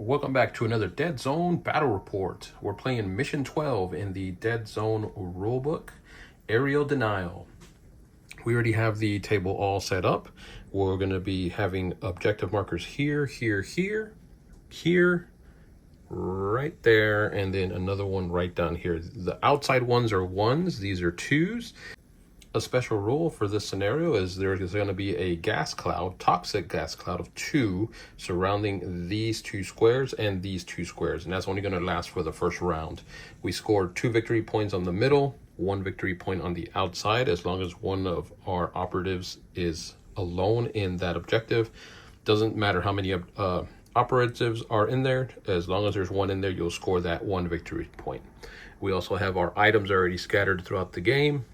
Welcome back to another Deadzone Battle Report. We're playing Mission 12 in the Deadzone rulebook, Ariel Denial. We already have the table all set up. We're going to be having objective markers here, here, here, here, right there, and then another one right down here. The outside ones are ones, these are twos. A special rule for this scenario is there's going to be a gas cloud, toxic gas cloud of 2 surrounding these 2 squares and these 2 squares, and that's only going to last for the first round. We scored 2 victory points on the middle, 1 victory point on the outside, as long as one of our operatives is alone in that objective. Doesn't matter how many operatives are in there, as long as there's one in there, you'll score that 1 victory point. We also have our items already scattered throughout the game.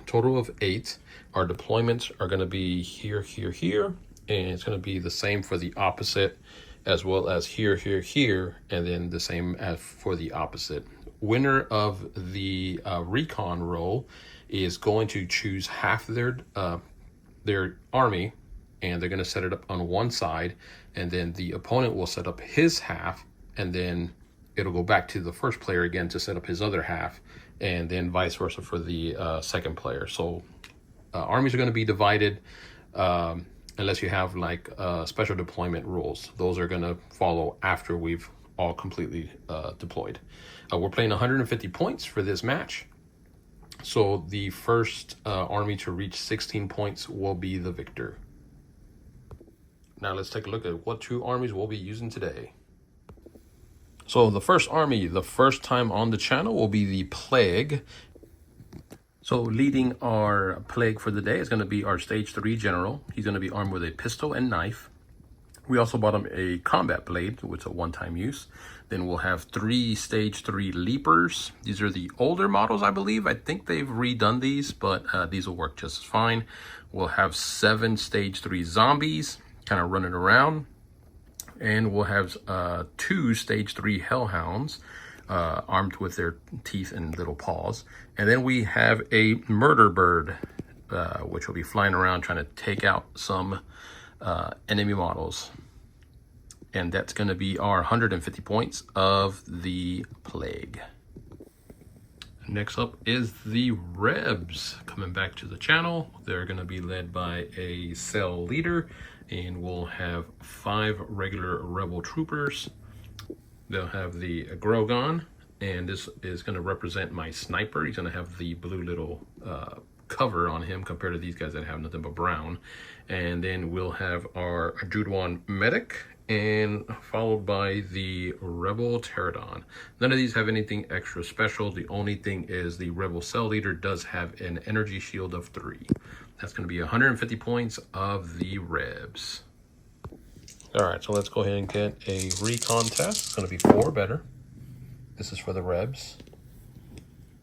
Total of 8. Our deployments are going to be here, here, here, and it's going to be the same for the opposite, as well as here, here, here, and then the same as for the opposite. Winner of the recon role is going to choose half their army, and they're going to set it up on one side, and then the opponent will set up his half, and then it'll go back to the first player again to set up his other half, and then vice versa for the second player. So armies are going to be divided unless you have like special deployment rules. Those are going to follow after we've all completely deployed. We're playing 150 points for this match. So the first army to reach 16 points will be the victor. Now let's take a look at what 2 armies we'll be using today. So the first army, the first time on the channel, will be the Plague. So leading our Plague for the day is going to be our Stage 3 General. He's going to be armed with a pistol and knife. We also bought him a combat blade, which is a one-time use. Then we'll have 3 Stage 3 Leapers. These are the older models, I believe. I think they've redone these, but these will work just fine. We'll have 7 Stage 3 Zombies kind of running around. And we'll have 2 Stage 3 Hellhounds armed with their teeth and little paws. And then we have a Murder Bird, which will be flying around trying to take out some enemy models. And that's going to be our 150 points of the Plague. Next up is the Rebs coming back to the channel. They're going to be led by a cell leader, and we'll have 5 regular rebel troopers. They'll have the Grogan, and this is going to represent my sniper. He's going to have the blue little cover on him compared to these guys that have nothing but brown. And then we'll have our Deadzone medic, and followed by the Rebel Pterodon. None of these have anything extra special. The only thing is the Rebel Cell Leader does have an energy shield of 3. That's going to be 150 points of the Rebs. All right, so let's go ahead and get a recon test. It's going to be 4 better. This is for the Rebs.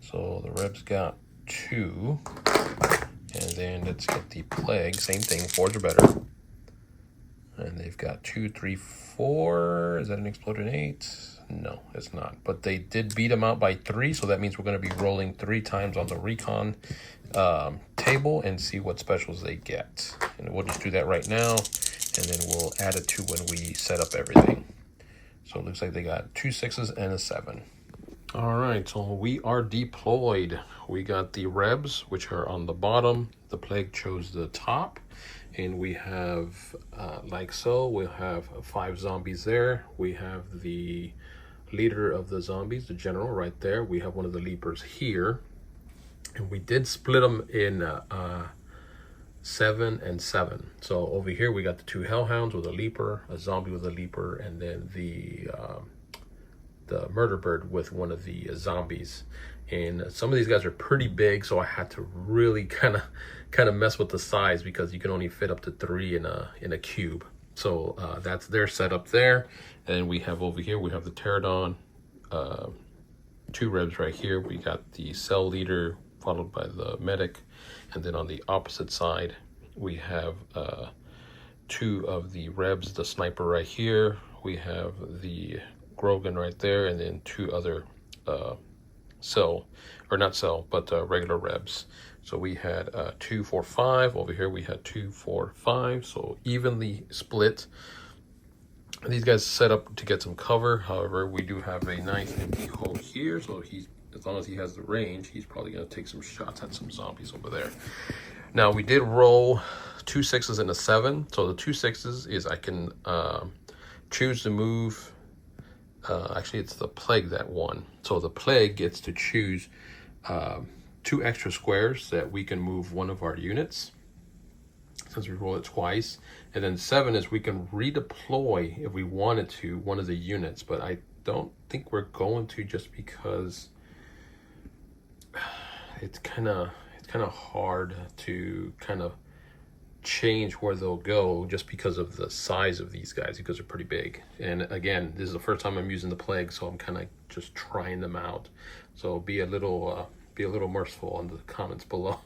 So the Rebs got 2. And then let's get the Plague. Same thing, 4s are better. And they've got 2, 3, 4. Is that an exploding 8? No, it's not. But they did beat them out by 3, so that means we're going to be rolling 3 times on the recon table and see what specials they get. And we'll just do that right now, and then we'll add it to when we set up everything. So it looks like they got 2 6s and a 7. All right, so we are deployed. We got the Rebs, which are on the bottom. The Plague chose the top. And we have, like so, we'll have 5 zombies there. We have the leader of the zombies, the general, right there. We have one of the leapers here. And we did split them in 7 and 7. So over here, we got the 2 hellhounds with a leaper, a zombie with a leaper, and then the murder bird with one of the zombies. And some of these guys are pretty big, so I had to really kind of mess with the size because you can only fit up to 3 in a cube. So that's their setup there. And we have over here, we have the Pterodon, 2 Rebs right here. We got the cell leader followed by the medic, and then on the opposite side we have 2 of the Rebs, the sniper right here. We have the Grogan right there, and then 2 other regular Rebs. So we had 2, 4, 5. Over here we had 2, 4, 5. So evenly split. These guys set up to get some cover. However, we do have a nice empty hole here, so as long as he has the range, he's probably going to take some shots at some zombies over there. Now, we did roll 2 6s and a 7. So the 2 6s is I can choose to move. Actually, it's the plague that won. So the plague gets to choose 2 extra squares that we can move one of our units, since we roll it twice. And then 7 is we can redeploy, if we wanted to, one of the units. But I don't think we're going to, just because it's kind of hard to kind of change where they'll go, just because of the size of these guys, because they're pretty big. And again, this is the first time I'm using the plague, so I'm kind of just trying them out. So be a little merciful on the comments below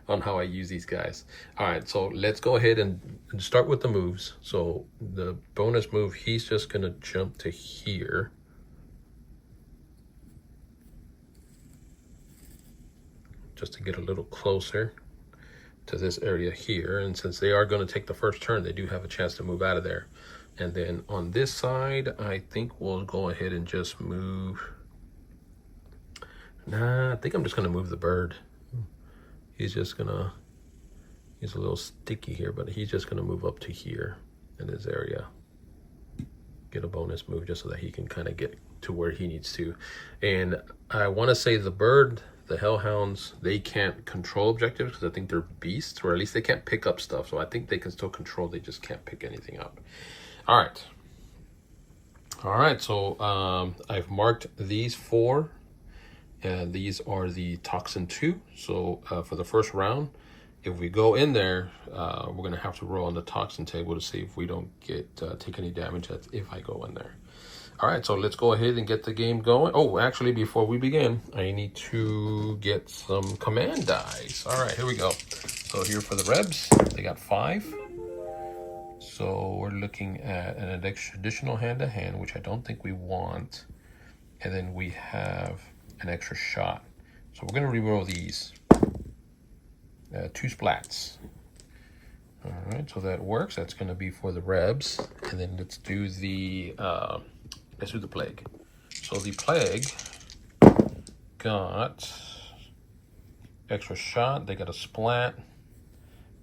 on how I use these guys. All right, so let's go ahead and start with the moves. So the bonus move, he's just gonna jump to here. Just to get a little closer to this area here. And since they are going to take the first turn, they do have a chance to move out of there. And then on this side, I think we'll go ahead and just move. Nah, I think I'm just going to move the bird. He's a little sticky here, but he's just going to move up to here in this area. Get a bonus move just so that he can kind of get to where he needs to. And I want to say the bird, the hellhounds, they can't control objectives because I think they're beasts, or at least they can't pick up stuff. So I think they can still control, they just can't pick anything up. All right, so I've marked these 4, and these are the Toxin 2. So for the first round, if we go in there, we're going to have to roll on the Toxin table to see if we don't take any damage if I go in there. All right, so let's go ahead and get the game going. Oh, actually, before we begin, I need to get some command dice. All right, here we go. So here for the Rebs, they got 5. So we're looking at an additional hand-to-hand, which I don't think we want. And then we have an extra shot. So we're going to reroll these. 2 splats. All right, so that works. That's going to be for the Rebs. And then let's do the plague. So the plague got extra shot. They got a splat,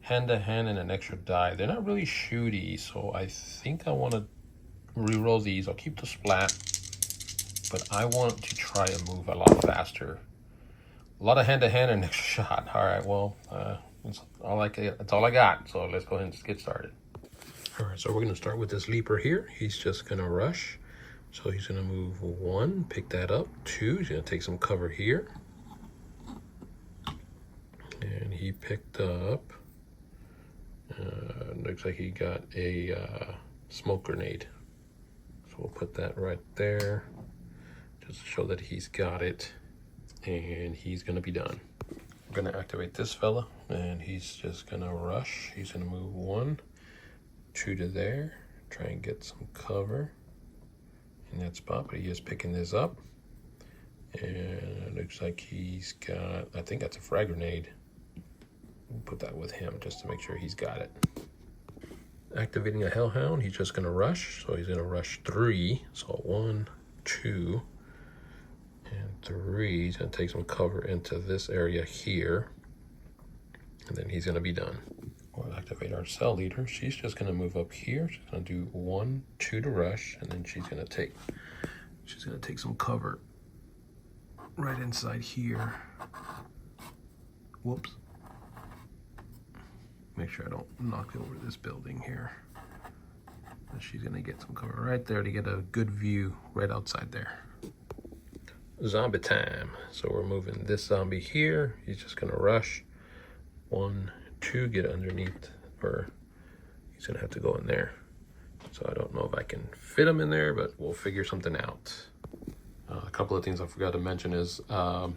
hand-to-hand, and an extra die. They're not really shooty, so I think I want to reroll these. I'll keep the splat, but I want to try and move a lot faster. A lot of hand-to-hand and extra shot. All right, well, that's all I got. So let's go ahead and just get started. All right, so we're going to start with this leaper here. He's just going to rush. So he's going to move 1, pick that up. 2, he's going to take some cover here. And he picked up, looks like he got a smoke grenade. So we'll put that right there, just to show that he's got it. And he's going to be done. We're going to activate this fella, and he's just going to rush. He's going to move 1, 2 to there, try and get some cover in that spot, but he is picking this up. And it looks like he's got, I think that's a frag grenade. We'll put that with him just to make sure he's got it. Activating a hellhound, he's just going to rush. So he's going to rush 3. So 1, 2, and 3. He's going to take some cover into this area here. And then he's going to be done. We'll activate our cell leader. She's just going to move up here. She's going to do 1, 2 to rush, and then she's going to take some cover right inside here. Whoops. Make sure I don't knock over this building here. And she's going to get some cover right there to get a good view right outside there. Zombie time. So we're moving this zombie here. He's just going to rush. 1, 2, get underneath, or he's gonna have to go in there. So I don't know if I can fit him in there, but we'll figure something out. A couple of things I forgot to mention is other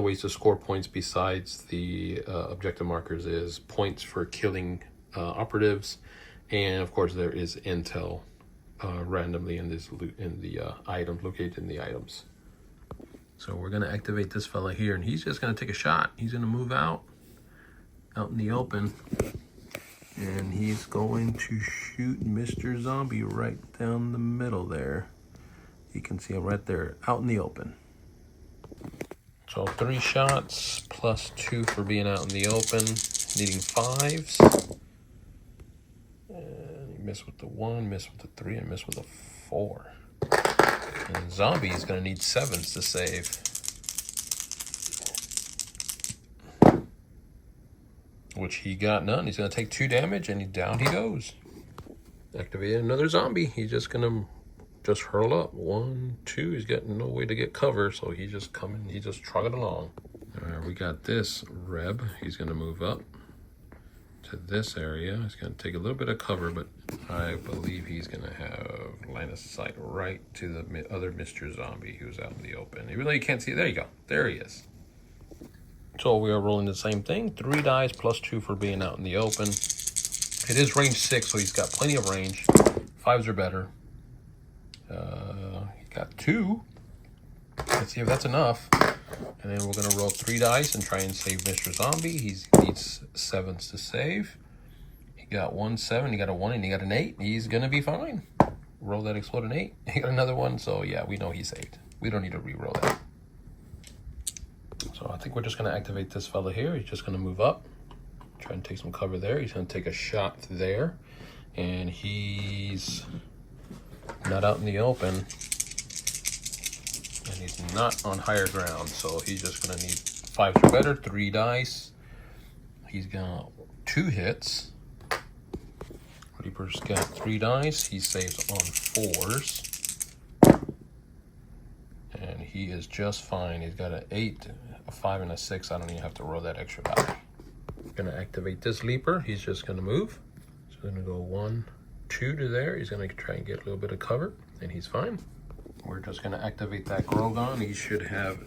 ways to score points besides the objective markers is points for killing operatives, and of course there is intel randomly in the items located in the items. So we're gonna activate this fella here, and he's just gonna take a shot. He's gonna move out in the open. And he's going to shoot Mr. Zombie right down the middle there. You can see him right there, out in the open. So 3 shots, plus 2 for being out in the open, needing 5s. And he missed with the 1, missed with the 3, and missed with the 4. And Zombie is going to need 7s to save. Which he got none. He's going to take 2 damage, and down he goes. Activate another Zombie. He's just going to just hurl up. 1, 2. He's got no way to get cover, so he's just coming. He's just trugging along. All right, we got this Reb. He's going to move up to this area. He's going to take a little bit of cover, but I believe he's going to have line of sight right to the other Mr. Zombie who's out in the open. Even though you can't see it. There you go. There he is. So we are rolling the same thing. 3 dice plus 2 for being out in the open. It is range 6, so he's got plenty of range. 5s are better. He got 2. Let's see if that's enough. And then we're going to roll 3 dice and try and save Mr. Zombie. He needs 7s to save. He got 1 7, he got a 1, and he got an 8. He's going to be fine. Roll that exploding 8. He got another 1, so yeah, we know he saved. We don't need to re-roll that. So I think we're just going to activate this fella here. He's just going to move up. Try and take some cover there. He's going to take a shot there. And he's not out in the open. And he's not on higher ground. So he's just going to need 5s or better. 3 dice. He's got 2 hits. Reaper's got 3 dice. He saves on 4s. And he is just fine. He's got an 8, a 5, and a 6. I don't even have to roll that extra die. Going to activate this leaper. He's just going to move. So going to go 1, 2 to there. He's going to try and get a little bit of cover, and he's fine. We're just going to activate that Grogon. He should have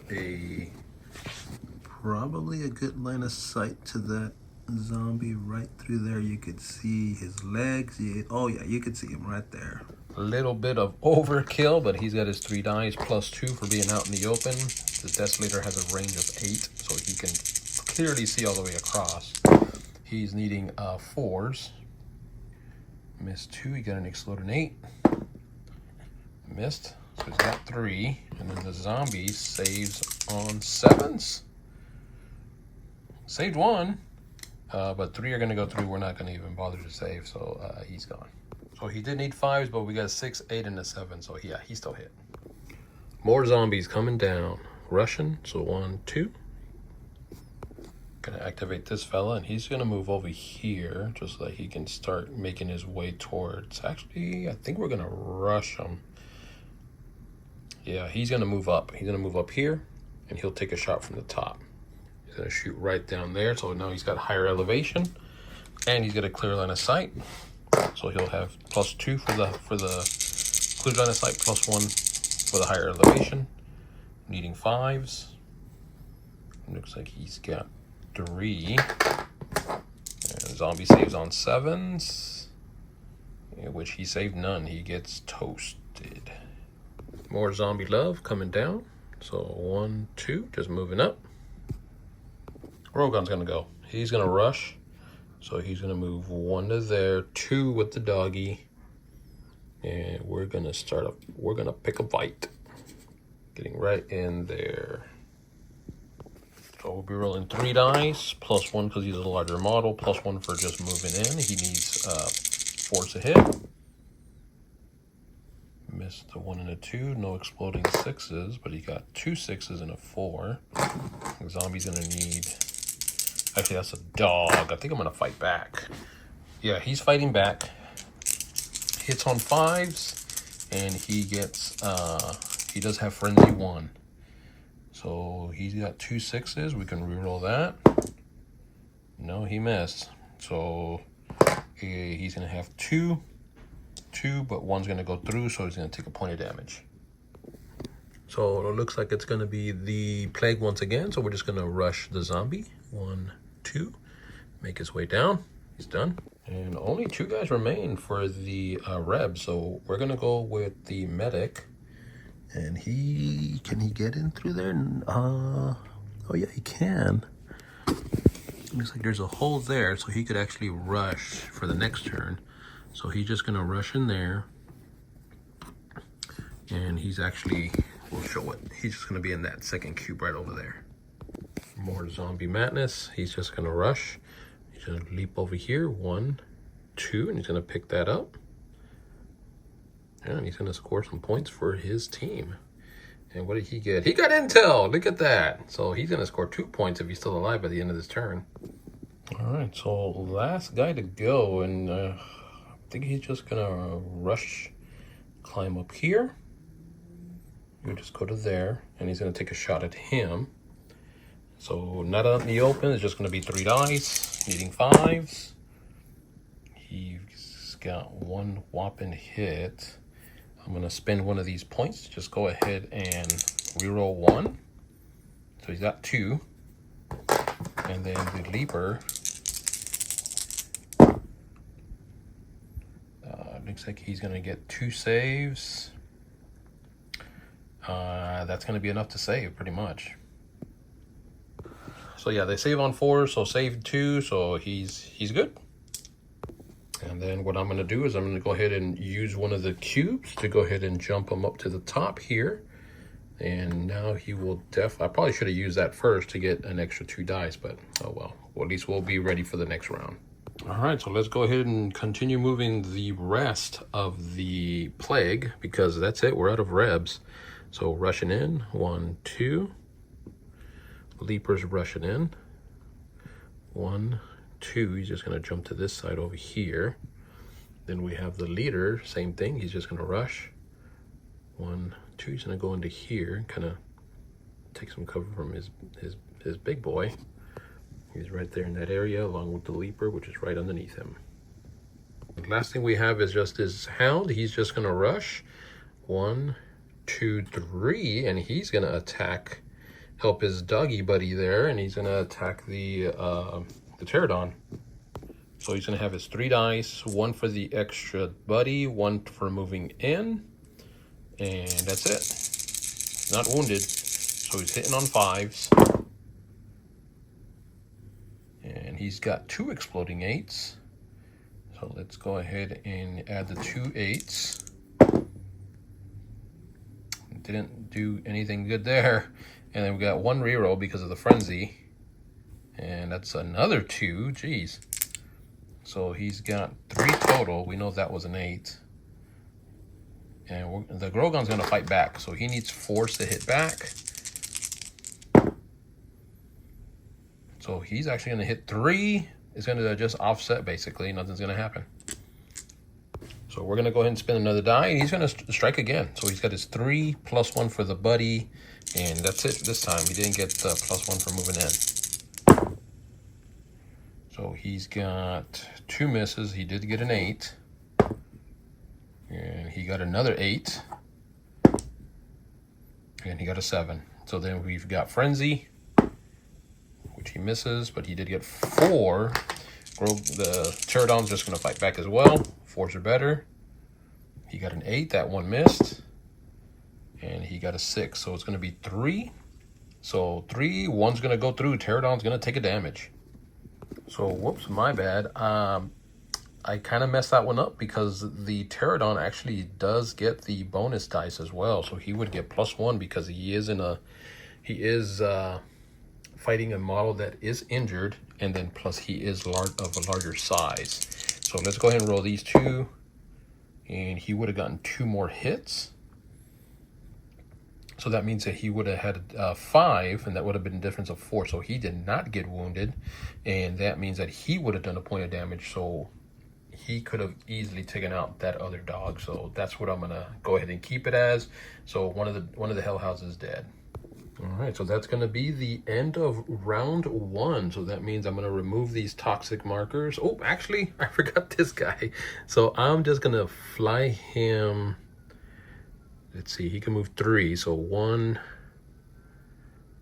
probably a good line of sight to that zombie right through there. You could see his legs. Oh yeah, you could see him right there. A little bit of overkill, but he's got his 3 dice plus 2 for being out in the open. The Desolator has a range of 8, so he can clearly see all the way across. He's needing 4s. Missed 2, he got an exploding 8. Missed, so he's got 3. And then the zombie saves on 7s. Saved 1, but 3 are going to go through. We're not going to even bother to save, so he's gone. So he did need 5s, but we got a 6, 8, and a 7, so yeah, he still hit. More zombies coming down. Russian, so 1, 2. Gonna activate this fella, and he's gonna move over here just so that he can start making his way towards. Actually, I think we're gonna rush him. Yeah, he's gonna move up. He's gonna move up here, and he'll take a shot from the top. He's gonna shoot right down there, so now he's got higher elevation, and he's got a clear line of sight. So he'll have plus 2 for the clear line of sight, plus 1 for the higher elevation. Needing 5s. Looks like he's got 3. And zombie saves on 7s, which he saved none. He gets toasted. More zombie love coming down. So 1, 2, just moving up. Rogon's gonna go. He's gonna rush. So he's gonna move 1 to there, 2 with the doggy. And we're gonna we're gonna pick a fight. Getting right in there. So we'll be rolling 3 dice, plus 1 because he's a larger model, plus 1 for just moving in. He needs 4s to hit. Missed the 1 and a 2, no exploding 6s, but he got 2 6s and a 4. The zombie's gonna need, actually that's a dog. I think I'm gonna fight back. Yeah, he's fighting back. Hits on 5s, and he gets, he does have frenzy 1. So he's got 2 6s. We can reroll that. No, he missed. So he's gonna have 2, but 1's gonna go through, so he's gonna take a point of damage. So it looks like it's gonna be the plague once again. So we're just gonna rush the zombie. 1, 2, make his way down. He's done. And only 2 guys remain for the Rebs. So we're gonna go with the medic. And can he get in through there? Oh yeah, he can. Looks like there's a hole there, so he could actually rush for the next turn. So he's just gonna rush in there. And he's actually, we'll show it. He's just gonna be in that second cube right over there. More zombie madness. He's just gonna rush. He's gonna leap over here. 1, 2, and he's gonna pick that up. And he's gonna score some points for his team. And what did he get? He got intel. Look at that. So he's gonna score 2 points if he's still alive by the end of this turn. All right, so last guy to go, and I think he's just gonna rush, climb up here. You just go to there, and he's gonna take a shot at him. So not out in the open, it's just gonna be 3 dice, needing 5s. He's got 1 whopping hit. I'm gonna spend one of these points. Just go ahead and reroll 1. So he's got 2. And then the leaper, looks like he's gonna get 2 saves. That's gonna be enough to save pretty much. So yeah, they save on 4, so save 2, so he's good. And then what I'm gonna do is I'm gonna go ahead and use one of the cubes to go ahead and jump him up to the top here. And now he will I probably should have used that first to get an extra 2 dice, but oh well. Well, at least we'll be ready for the next round. All right, so let's go ahead and continue moving the rest of the plague, because that's it, we're out of Rebs. So rushing in, 1, 2. Leapers rushing in, 1, 2. He's just gonna jump to this side over here. Then we have the leader, same thing. He's just gonna rush, 1, 2. He's gonna go into here, kind of take some cover from his big boy. He's right there in that area, along with the leaper, which is right underneath him. The last thing we have is just his hound. He's just gonna rush, 1, 2, 3, and he's gonna attack, help his doggy buddy there, and he's gonna attack the pterodon. So he's gonna have his 3 dice, 1 for the extra buddy, 1 for moving in, and that's it. Not wounded, so he's hitting on 5s. And he's got 2 exploding 8s. So let's go ahead and add the 2 8s. Didn't do anything good there. And then we got 1 reroll because of the frenzy. And that's another 2, geez. So he's got 3 total. We know that was an 8. And the Grogon's gonna fight back, so he needs force to hit back. So he's actually gonna hit 3. It's gonna just offset basically, nothing's gonna happen. So we're gonna go ahead and spin another die, and he's gonna strike again. So he's got his 3 plus 1 for the buddy, and that's it this time. He didn't get the plus 1 for moving in. So he's got 2 misses. He did get an 8. And he got another 8. And he got a 7. So then we've got Frenzy, which he misses, but he did get 4. The Pterodon's just going to fight back as well. 4s are better. He got an 8. That one missed. And he got a 6. So it's going to be 3. So 3. 1's going to go through. Pterodon's going to take a damage. So, whoops, my bad. I kind of messed that one up because the Pterodon actually does get the bonus dice as well. So he would get +1 because he is fighting a model that is injured, and then plus he is of a larger size. So let's go ahead and roll these 2, and he would have gotten 2 more hits. So that means that he would have had 5, and that would have been a difference of 4. So he did not get wounded, and that means that he would have done a point of damage. So he could have easily taken out that other dog. So that's what I'm gonna go ahead and keep it as. So one of the hell houses is dead. All right, so that's gonna be the end of round 1. So that means I'm gonna remove these toxic markers. Oh, actually, I forgot this guy. So I'm just gonna fly him. Let's see, he can move 3. So 1,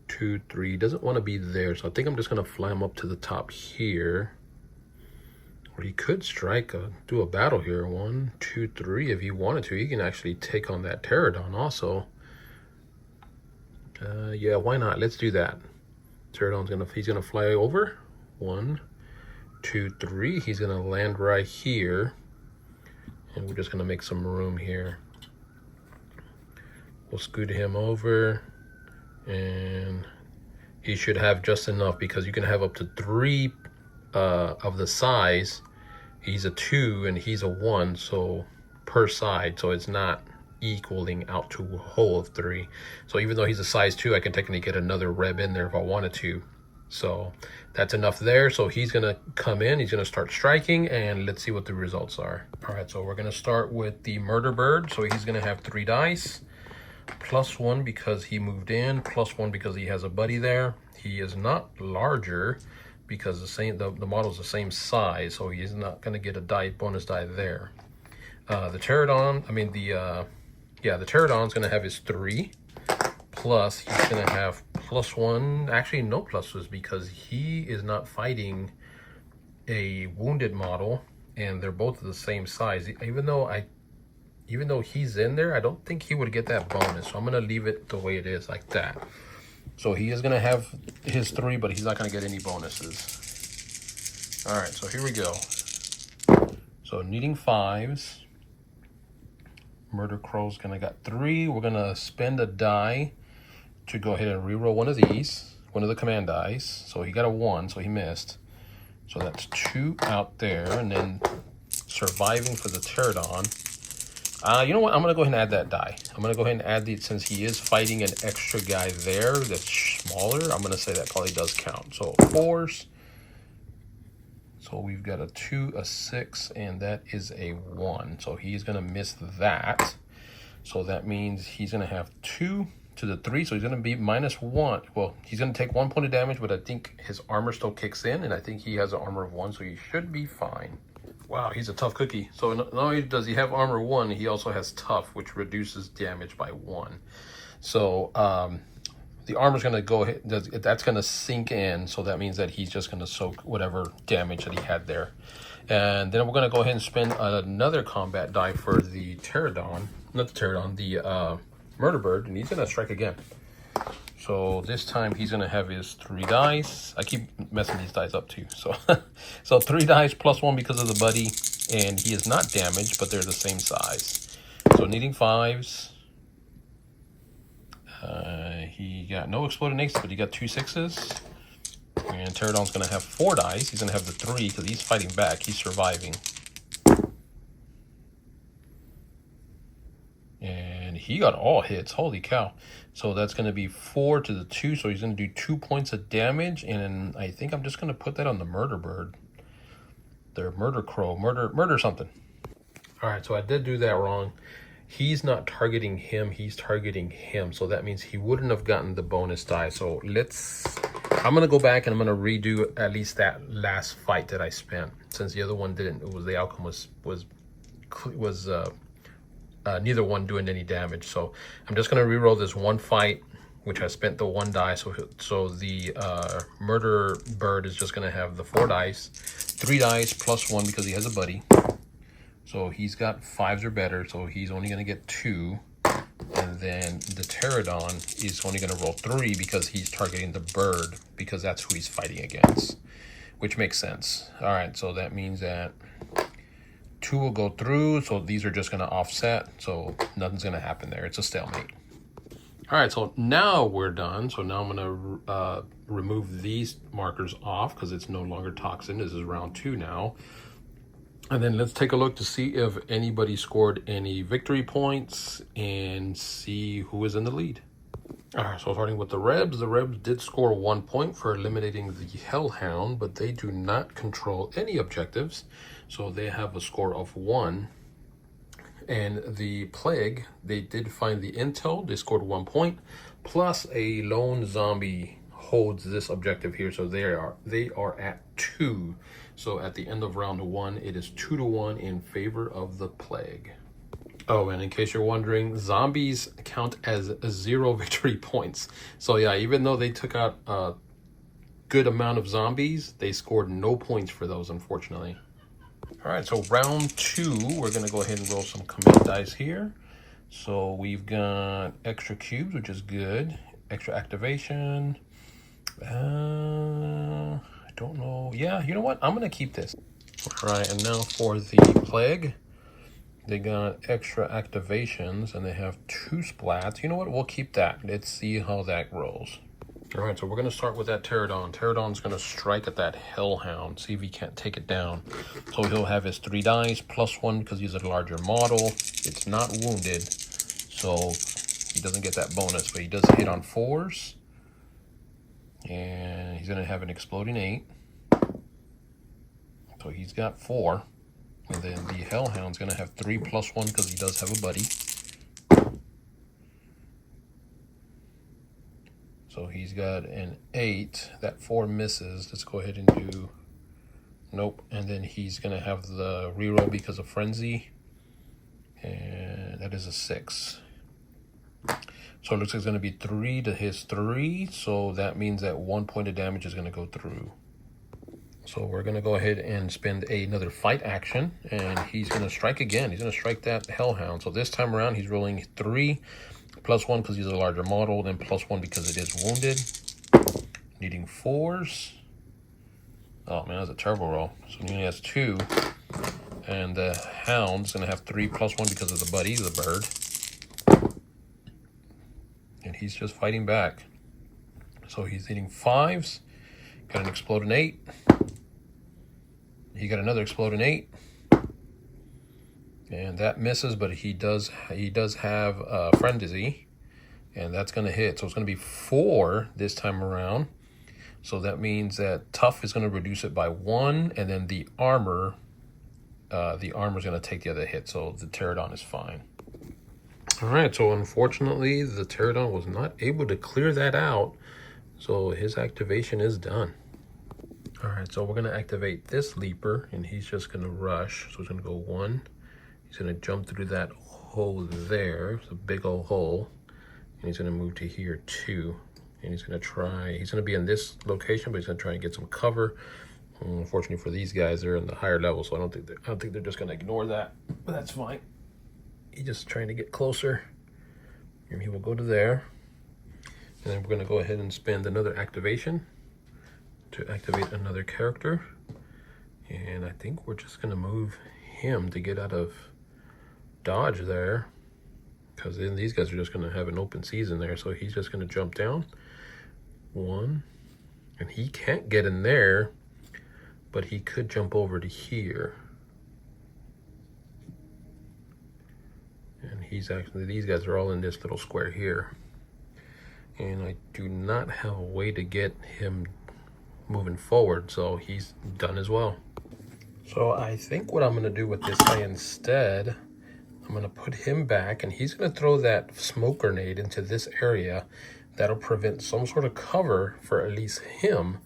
2, 3. Doesn't want to be there. So I think I'm just gonna fly him up to the top here. Or he could strike, do a battle here. 1, 2, 3. If he wanted to, he can actually take on that Pterodon also. Yeah, why not? Let's do that. Pterodon's he's gonna fly over. 1, 2, 3. He's gonna land right here, and we're just gonna make some room here. We'll scoot him over, and he should have just enough, because you can have up to 3 of the size. He's a 2 and he's a 1, so per side, so it's not equaling out to a whole of 3. So even though he's a size 2, I can technically get another Reb in there if I wanted to. So that's enough there. So he's gonna come in, he's gonna start striking, and let's see what the results are. All right, so we're gonna start with the murder bird. So he's gonna have 3 dice, +1 because he moved in, +1 because he has a buddy there. He is not larger because the model's the same size, so he's not gonna get a bonus die there. The pterodon, the pterodon's gonna have his 3, plus he's gonna have +1. Actually, no pluses, because he is not fighting a wounded model, and they're both the same size. Even though he's in there, I don't think he would get that bonus. So I'm gonna leave it the way it is, like that. So he is gonna have his 3, but he's not gonna get any bonuses. All right, so here we go. So needing 5s. Murder Crow's gonna got 3. We're gonna spend a die to go ahead and reroll one of these, one of the command dice. So he got a 1, so he missed. So that's 2 out there, and then surviving for the pterodon. You know what? I'm gonna go ahead and add that die. I'm gonna go ahead and add the, since he is fighting an extra guy there that's smaller, I'm gonna say that probably does count. So 4s. So we've got a 2, a 6, and that is a 1. So he's gonna miss that. So that means he's gonna have 2 to the 3. So he's gonna be -1. Well, he's gonna take 1 point of damage, but I think his armor still kicks in, and I think he has an armor of 1, so he should be fine. Wow, he's a tough cookie. So not only does he have armor 1, he also has tough, which reduces damage by 1. So the armor's gonna go ahead, that's gonna sink in, so that means that he's just gonna soak whatever damage that he had there. And then we're gonna go ahead and spend another combat die for the pterodon, not the pterodon, the murder bird, and he's gonna strike again. So this time he's gonna have his 3 dice. I keep messing these dice up too. So so 3 dice +1 because of the buddy, and he is not damaged, but they're the same size. So needing 5s. He got no exploding aces, but he got 2 6s. And pterodon's gonna have 4 dice. He's gonna have the 3 because he's fighting back. He's surviving. And he got all hits. Holy cow. So that's going to be 4 to the 2. So he's going to do 2 points of damage. And I think I'm just going to put that on the murder bird. The murder crow. Murder something. All right, so I did do that wrong. He's not targeting him. He's targeting him. So that means he wouldn't have gotten the bonus die. So I'm going to go back and I'm going to redo at least that last fight that I spent. Since the other one didn't. The outcome was neither one doing any damage. So I'm just going to reroll this one fight, which I spent the 1 die. So the murder bird is just going to have the 4 dice, 3 dice +1 because he has a buddy. So he's got 5s or better, so he's only going to get 2. And then the pterodon is only going to roll 3 because he's targeting the bird, because that's who he's fighting against, which makes sense. All right, so that means that 2 will go through, so these are just going to offset, so nothing's going to happen there. It's a stalemate. All right, so now we're done. So now I'm going to remove these markers off because it's no longer toxin. This is round 2 now. And then let's take a look to see if anybody scored any victory points and see who is in the lead. All right, so starting with the Rebs. The Rebs did score 1 point for eliminating the Hellhound, but they do not control any objectives. So they have a score of 1. And the Plague, they did find the intel. They scored 1 point, plus a lone zombie holds this objective here. So they are at 2. So at the end of round 1, it is 2 to 1 in favor of the Plague. Oh, and in case you're wondering, zombies count as 0 victory points. So yeah, even though they took out a good amount of zombies, they scored no points for those, unfortunately. All right, so round 2, we're gonna go ahead and roll some command dice here. So we've got extra cubes, which is good. Extra activation. don't know. Yeah, you know what? I'm going to keep this. All right, and now for the plague. They got extra activations, and they have 2 splats. You know what? We'll keep that. Let's see how that rolls. All right, so we're going to start with that Pterodon. Pterodon's going to strike at that Hellhound, see if he can't take it down. So he'll have his 3 dice, +1 because he's a larger model. It's not wounded, so he doesn't get that bonus, but he does hit on 4s. And he's going to have an exploding 8. So he's got 4. And then the Hellhound's going to have 3 +1 because he does have a buddy. So he's got an 8. That 4 misses. Let's go ahead and do... Nope. And then he's going to have the reroll because of Frenzy. And that is a 6. So it looks like it's going to be 3 to his 3. So that means that 1 point of damage is going to go through. So we're going to go ahead and spend another fight action, and he's going to strike again. He's going to strike that Hellhound. So this time around, he's rolling 3 +1 because he's a larger model, then +1 because it is wounded. Needing 4s. Oh man, that's a terrible roll. So he only has 2. And the Hound's going to have 3 +1 because of the buddy, the bird. And he's just fighting back. So he's hitting 5s. Got an exploding 8. He got another exploding 8. And that misses, but he does have Frenzy. And that's going to hit. So it's going to be 4 this time around. So that means that Tough is going to reduce it by 1. And then the armor is going to take the other hit. So the Pterodon is fine. All right. So unfortunately, the Pterodon was not able to clear that out. So his activation is done. All right, so we're going to activate this Leaper, and he's just going to rush. So he's going to go 1. He's going to jump through that hole there. It's a big old hole. And he's going to move to here, 2. And he's going to be in this location, but he's going to try and get some cover. Unfortunately for these guys, they're in the higher level, so I don't think they're just going to ignore that. But that's fine. He's just trying to get closer. And he will go to there. And then we're going to go ahead and spend another activation to activate another character. And I think we're just going to move him to get out of dodge there, because then these guys are just going to have an open season there. So he's just going to jump down 1, and he can't get in there, but he could jump over to here. And these guys are all in this little square here. And I do not have a way to get him moving forward, so he's done as well. So I think what I'm going to do with this guy instead, I'm going to put him back, and he's going to throw that smoke grenade into this area. That'll prevent some sort of cover for at least him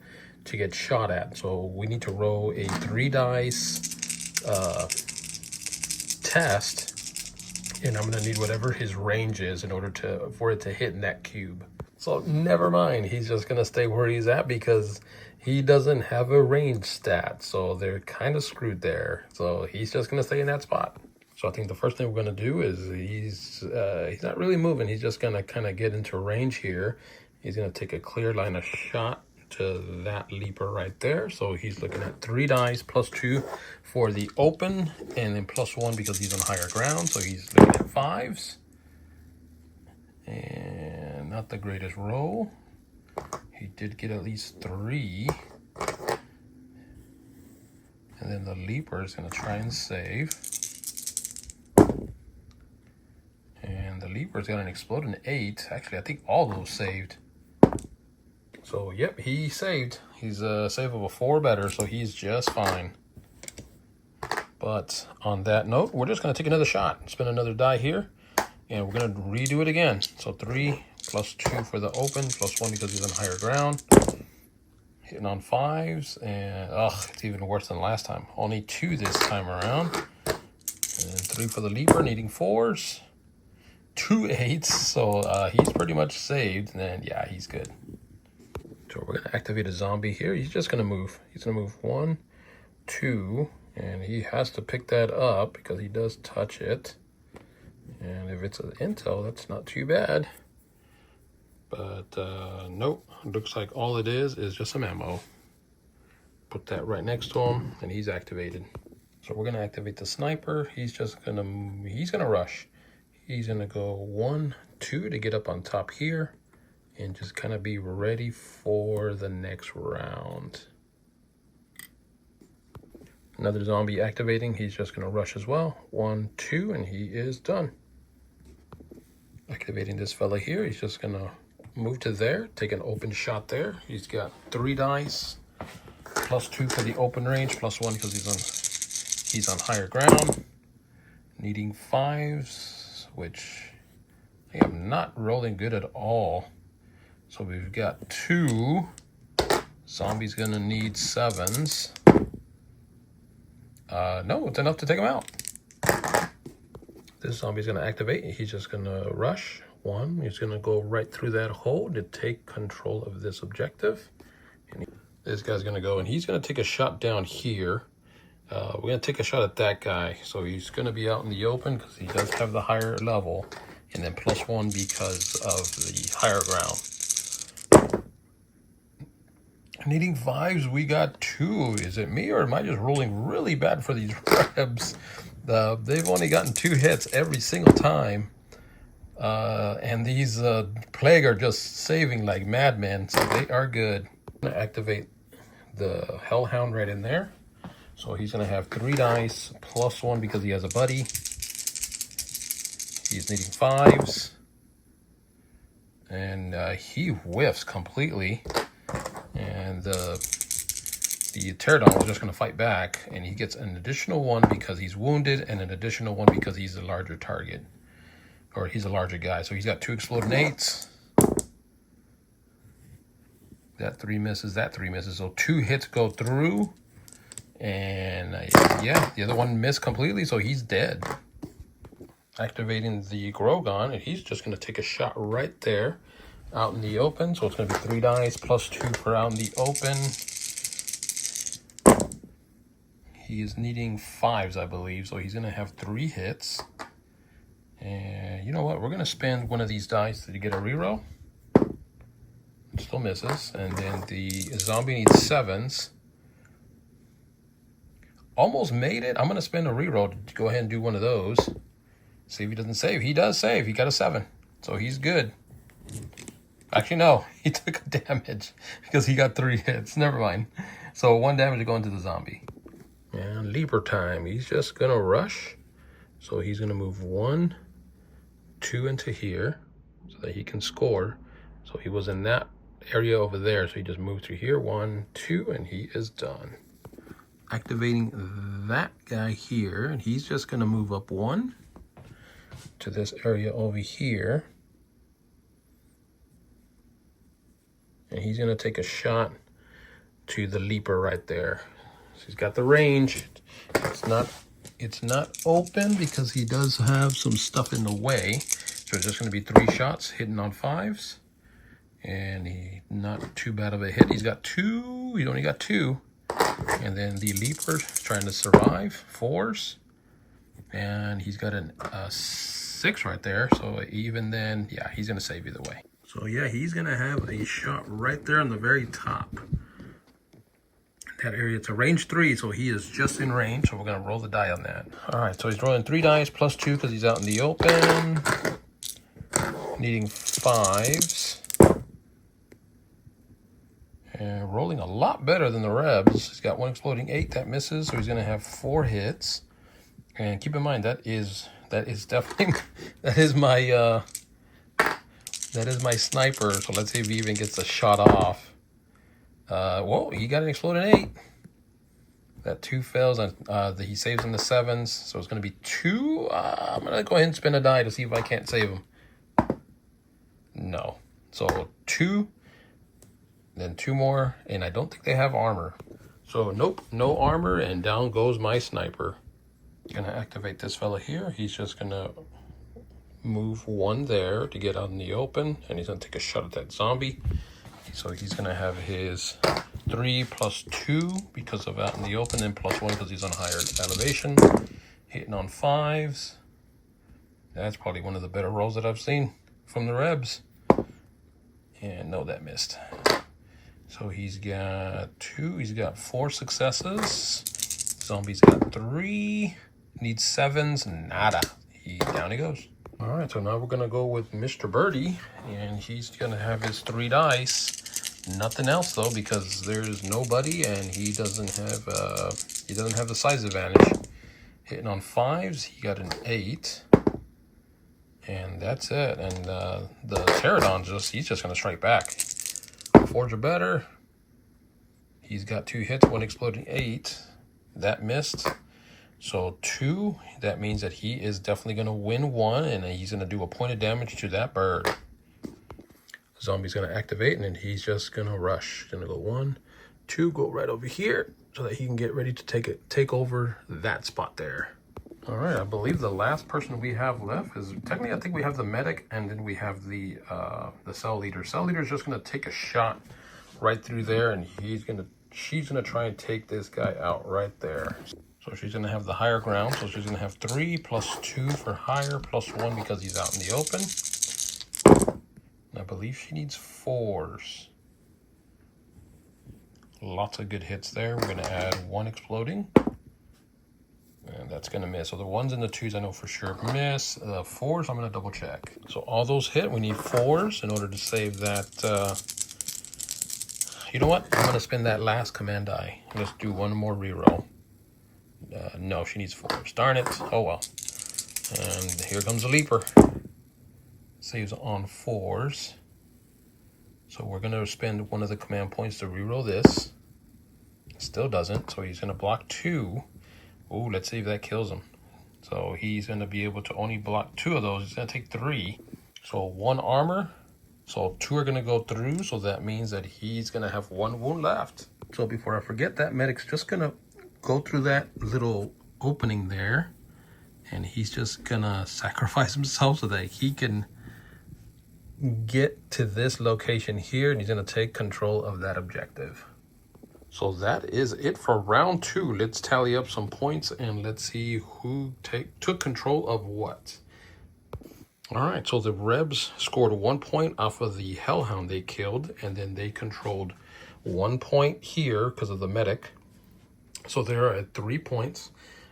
to get shot at. So we need to roll a 3 dice test, and I'm going to need whatever his range is in order for it to hit in that cube. So never mind, he's just going to stay where he's at because he doesn't have a range stat. So they're kind of screwed there. So he's just going to stay in that spot. So I think the first thing we're going to do is he's not really moving. He's just going to kind of get into range here. He's going to take a clear line of shot to that Leaper right there. So he's looking at 3 dice +2 for the open, and then +1 because he's on higher ground. So he's looking at 5s. And not the greatest roll. He did get at least 3. And then the Leaper is going to try and save. And the Leaper's got an exploding 8. Actually, I think all those saved. So, yep, he saved. He's a save of a 4 better, so he's just fine. But on that note, we're just going to take another shot. Spin another die here. And we're going to redo it again. So 3 +2 for the open, +1 because he's on higher ground. Hitting on 5s, and it's even worse than last time. Only 2 this time around. And 3 for the Leaper, needing 4s. 2 8s, so he's pretty much saved. And then, yeah, he's good. So we're going to activate a zombie here. He's just going to move. He's going to move 1, 2, and he has to pick that up because he does touch it. And if it's an intel, that's not too bad. But nope, looks like all it is just some ammo. Put that right next to him, and he's activated. So we're gonna activate the sniper. He's gonna rush. He's gonna go 1, 2 to get up on top here, and just kind of be ready for the next round. Another zombie activating. He's just gonna rush as well. 1, 2, and he is done. Activating this fella here. He's just gonna move to there, take an open shot there. He's got 3 dice, +2 for the open range, +1 because he's on higher ground. Needing 5s, which I am not rolling good at all. So we've got 2. Zombie's gonna need 7s. No, it's enough to take him out. This zombie's gonna activate. He's just gonna rush. 1, he's gonna go right through that hole to take control of this objective. And this guy's gonna go and he's gonna take a shot down here. We're gonna take a shot at that guy. So he's gonna be out in the open because he does have the higher level, and then +1 because of the higher ground. Needing 5s, we got 2. Is it me or am I just rolling really bad for these Rebs? They've only gotten 2 hits every single time. And these plague are just saving like madmen, so they are good. I'm gonna activate the Hellhound right in there. So he's gonna have 3 dice, +1 because he has a buddy. He's needing 5s. And he whiffs completely. And the Pterodon was just gonna fight back, and he gets an additional 1 because he's wounded, and an additional 1 because he's a larger target. Or he's a larger guy. So he's got 2 exploding 8s. That 3 misses, that 3 misses. So 2 hits go through. And yeah, the other one missed completely, so he's dead. Activating the Grogon, and he's just gonna take a shot right there out in the open. So it's gonna be 3 dice, +2 for out in the open. He is needing 5s, I believe. So he's gonna have 3 hits. And you know what? We're going to spend one of these dice to get a reroll. It still misses. And then the zombie needs 7s. Almost made it. I'm going to spend a reroll to go ahead and do one of those. See if he doesn't save. He does save. He got a 7. So he's good. Actually, no. He took a damage because he got 3 hits. Never mind. So 1 damage to go into the zombie. And leaper time. He's just going to rush. So he's going to move 1, 2 into here so that he can score. So he was in that area over there, so he just moved through here. 1, 2, and he is done. Activating that guy here, and he's just gonna move up 1 to this area over here, and he's gonna take a shot to the leaper right there. So he's got the range. It's not open because he does have some stuff in the way. So it's just going to be 3 shots hitting on 5s. And he not too bad of a hit. He's got 2. He only got 2. And then the leaper trying to survive. 4s. And he's got a 6 right there. So even then, yeah, he's going to save either way. So yeah, he's going to have a shot right there on the very top. That area, it's a range 3, so he is just in range, so we're going to roll the die on that. All right, so he's rolling 3 dice, +2 because he's out in the open. Needing 5s. And rolling a lot better than the Rebs. He's got 1 exploding 8, that misses, so he's going to have 4 hits. And keep in mind, that is definitely, that is my sniper, so let's see if he even gets a shot off. Whoa, he got an exploding 8. That 2 fails, and he saves in the 7s, so it's going to be 2. I'm going to go ahead and spin a die to see if I can't save him. No. So 2, then 2 more, and I don't think they have armor. So nope, no armor, and down goes my sniper. Going to activate this fella here. He's just going to move 1 there to get out in the open, and he's going to take a shot at that zombie. So he's going to have his 3 +2 because of out in the open, and +1 because he's on higher elevation. Hitting on 5s. That's probably one of the better rolls that I've seen from the Rebs. And no, that missed. So he's got 2, he's got 4 successes. Zombie's got 3, needs 7s, nada. Down he goes. All right, so now we're gonna go with Mr. Birdie, and he's gonna have his 3 dice. Nothing else though, because there's nobody, and he doesn't have the size advantage. Hitting on 5s, he got an 8, and that's it. And the Pterodon he's just gonna strike back. 4s are better. He's got 2 hits, 1 exploding 8. That missed. So 2, that means that he is definitely going to win 1, and he's going to do a point of damage to that bird. Zombie's going to activate, and then he's just going to rush. Going to go 1, 2, go right over here so that he can get ready to take over that spot there. All right, I believe the last person we have left is technically, I think we have the medic, and then we have the cell leader. Cell leader is just going to take a shot right through there, and she's gonna try and take this guy out right there. So she's gonna have the higher ground. So she's gonna have 3 plus 2 for higher, plus 1 because he's out in the open. And I believe she needs 4s. Lots of good hits there. We're gonna add 1 exploding. And that's gonna miss. So the 1s and the 2s I know for sure miss. 4s I'm gonna double check. So all those hit, we need 4s in order to save that. You know what? I'm going to spend that last command die. Let's do 1 more reroll. No, she needs 4s. Darn it. Oh, well. And here comes the leaper. Saves on 4s. So we're going to spend 1 of the command points to reroll this. Still doesn't. So he's going to block 2. Ooh, let's see if that kills him. So he's going to be able to only block 2 of those. He's going to take 3. So 1 armor. So 2 are going to go through, so that means that he's going to have 1 wound left. So before I forget, that medic's just going to go through that little opening there, and he's just going to sacrifice himself so that he can get to this location here, and he's going to take control of that objective. So that is it for round 2. Let's tally up some points, and let's see who took control of what. All right, so the Rebs scored 1 point off of the Hellhound they killed, and then they controlled 1 point here because of the medic. So they're at 3 points.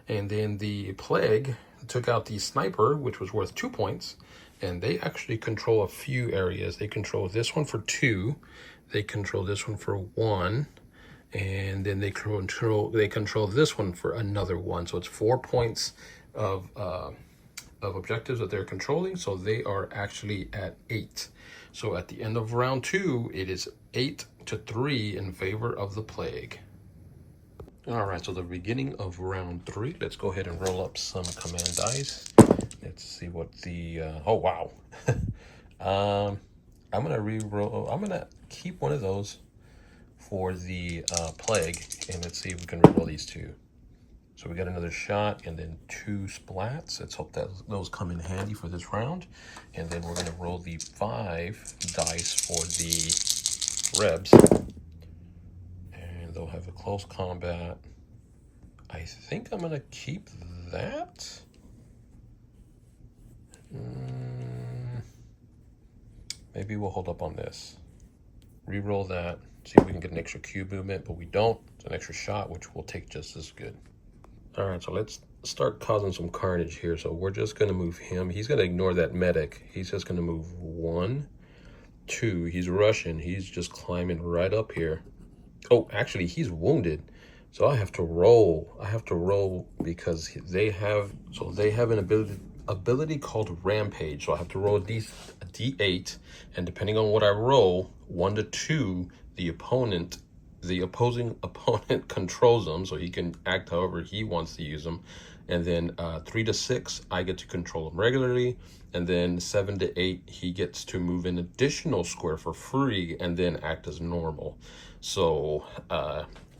And then the Plague took out the Sniper, which was worth 2 points. And they actually control a few areas. They control this one for 2. They control this one for 1. And then they control this one for another 1. So it's 4 points of objectives that they're controlling, so they are actually at 8. So at the end of round 2, it is 8-3 in favor of the Plague. All right, so the beginning of round 3, let's go ahead and roll up some command dice. Let's see what the oh wow. I'm gonna re-roll. I'm gonna keep 1 of those for the Plague, and let's see if we can re-roll these 2. So we got another shot and then 2 splats. Let's hope that those come in handy for this round. And then we're going to roll the 5 dice for the Rebs. And they'll have a close combat. I think I'm going to keep that. Maybe we'll hold up on this. Reroll that. See if we can get an extra cube movement, but we don't. It's an extra shot, which will take just as good. All right, so let's start causing some carnage here. So we're just going to move him. He's going to ignore that medic. He's just going to move 1, 2. He's rushing. He's just climbing right up here. Oh, actually, he's wounded. So I have to roll. I have to roll because they have an ability called Rampage. So I have to roll a D8, and depending on what I roll, 1 to 2, the opposing opponent controls them, so he can act however he wants to use them. And then 3 to 6, I get to control him regularly. And then 7 to 8, he gets to move an additional square for free and then act as normal. So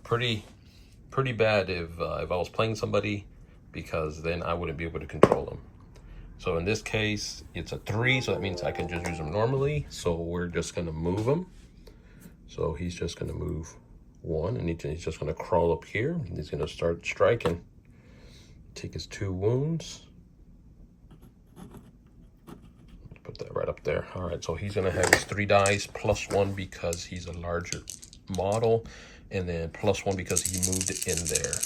pretty bad if I was playing somebody, because then I wouldn't be able to control them. So in this case, it's a 3, so that means I can just use them normally. So we're just gonna move him. So he's just gonna move 1, and he's just gonna crawl up here, and he's gonna start striking. Take his 2 wounds. Put that right up there. All right, so he's gonna have his 3 dice plus 1 because he's a larger model, and then +1 because he moved in there.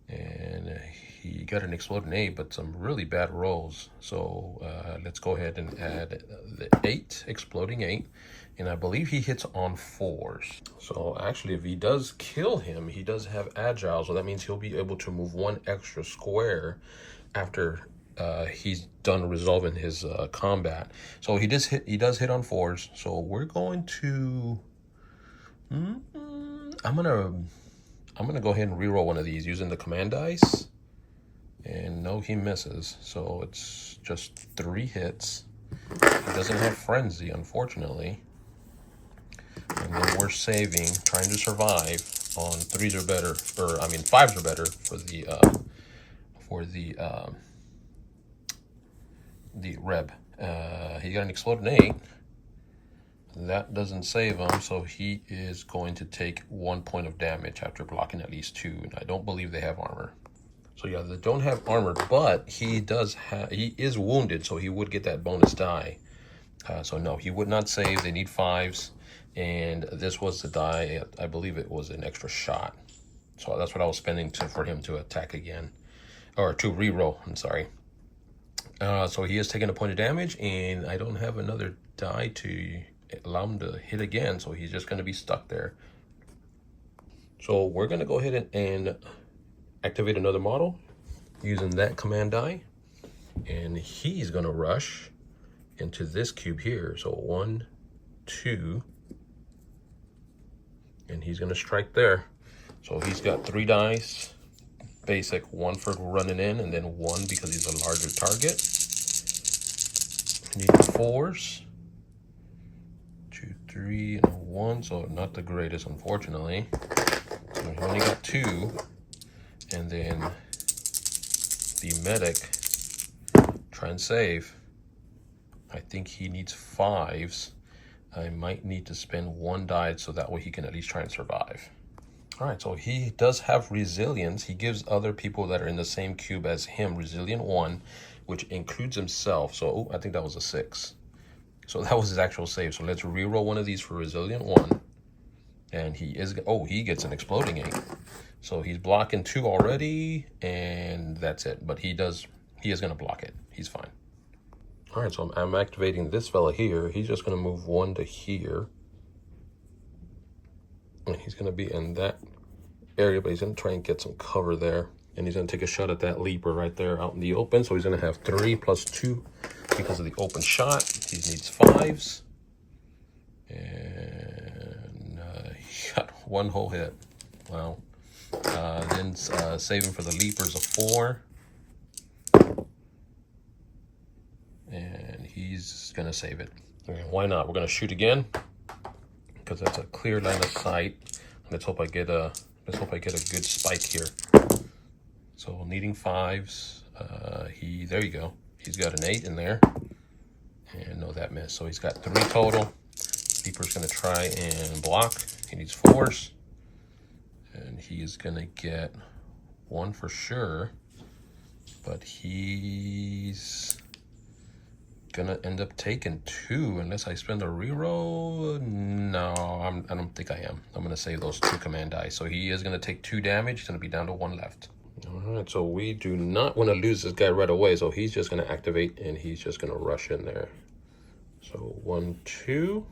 And he got an exploding 8, but some really bad rolls. So let's go ahead and add the 8, exploding 8. And I believe he hits on 4s. So actually, if he does kill him, he does have agile. So that means he'll be able to move 1 extra square after he's done resolving his combat. So he does hit on 4s. So we're going to I'm gonna go ahead and reroll one of these using the command dice. And no, he misses. So it's just 3 hits. He doesn't have frenzy, unfortunately. And then we're saving, trying to survive on 3s or better, or I mean 5s or better for the Reb. He got an exploding 8. That doesn't save him, so he is going to take 1 point of damage after blocking at least 2. And I don't believe they have armor. So yeah, they don't have armor, but he is wounded, so he would get that bonus die. So no, he would not save. They need 5s, and this was the die. I believe it was an extra shot. So that's what I was spending for him to attack again, or to reroll. I'm sorry. So he is taking a point of damage, and I don't have another die to allow him to hit again, so he's just going to be stuck there. So we're going to go ahead and activate another model using that command die, and he's going to rush into this cube here. So 1, 2, and he's going to strike there. So he's got 3 dice, basic, 1 for running in, and then 1 because he's a larger target. Need 4s. 2, 3, and a 1, so not the greatest, unfortunately. So he only got 2, and then the medic, try and save. I think he needs 5s. I might need to spend 1 die so that way he can at least try and survive. All right, so he does have resilience. He gives other people that are in the same cube as him resilient 1, which includes himself. So I think that was a 6. So that was his actual save. So let's reroll one of these for resilient 1. And he gets an exploding 8. So he's blocking 2 already, and that's it. But he is going to block it. He's fine. All right, so I'm activating this fella here. He's just going to move 1 to here. And he's going to be in that area, but he's going to try and get some cover there. And he's going to take a shot at that leaper right there out in the open. So he's going to have 3 plus 2 because of the open shot. He needs 5s. And he got 1 whole hit. Wow. Then saving for the leapers a 4. And he's going to save it. Okay, why not? We're going to shoot again because that's a clear line of sight. Let's hope I get a good spike here. So needing 5s. There you go. He's got an 8 in there. And no, that missed. So he's got 3 total. Leaper's going to try and block. He needs 4s. And he is going to get 1 for sure. But he's going to end up taking 2 unless I spend a reroll. No, I don't think I am. I'm going to save those 2 command dice. So he is going to take 2 damage. He's going to be down to 1 left. All right, so we do not want to lose this guy right away. So he's just going to activate, and he's just going to rush in there. So 1, 2.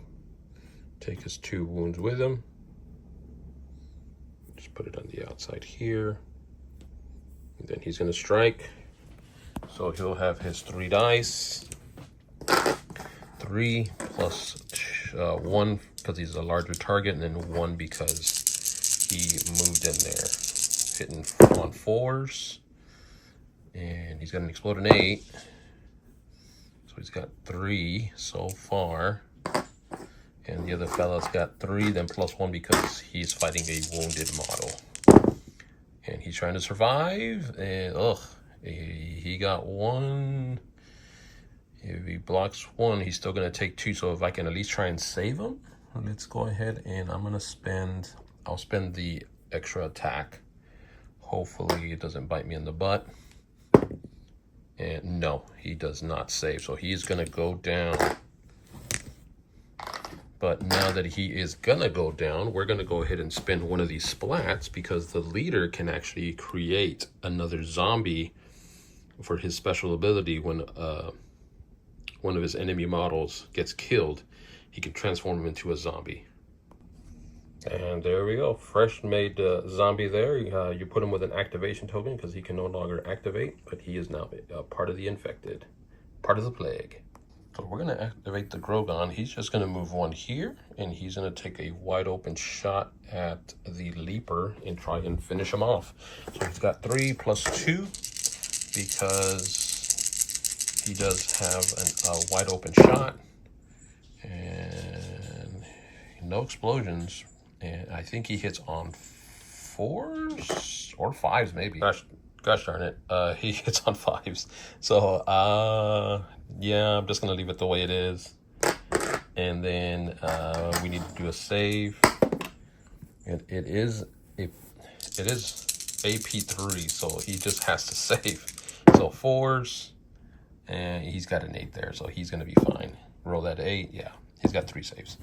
Take his 2 wounds with him. Just put it on the outside here. And then he's going to strike. So he'll have his 3 dice. 3 plus 1 because he's a larger target, and then 1 because he moved in there. Hitting on 4s. And he's got an exploding 8. So he's got 3 so far. And the other fella's got 3, then plus 1 because he's fighting a wounded model. And he's trying to survive. And he got 1. If he blocks 1, he's still going to take 2. So if I can at least try and save him, let's go ahead and I'll spend the extra attack. Hopefully it doesn't bite me in the butt. And no, he does not save. So he's going to go down. But now that he is gonna go down, we're gonna go ahead and spin one of these splats because the leader can actually create another zombie for his special ability. When one of his enemy models gets killed, he can transform him into a zombie. And there we go, fresh made zombie there. You put him with an activation token because he can no longer activate, but he is now part of the infected, part of the plague. So we're gonna activate the Grogon. He's just gonna move one here, and he's gonna take a wide open shot at the Leaper and try and finish him off. So he's got 3 plus 2 because he does have a wide open shot and no explosions. And I think he hits on 4s or 5s maybe. Gosh darn it, he hits on 5s. So, yeah, I'm just gonna leave it the way it is. And then we need to do a save. And it is AP3, so he just has to save. So 4s, and he's got an 8 there, so he's gonna be fine. Roll that 8, yeah, he's got 3 saves.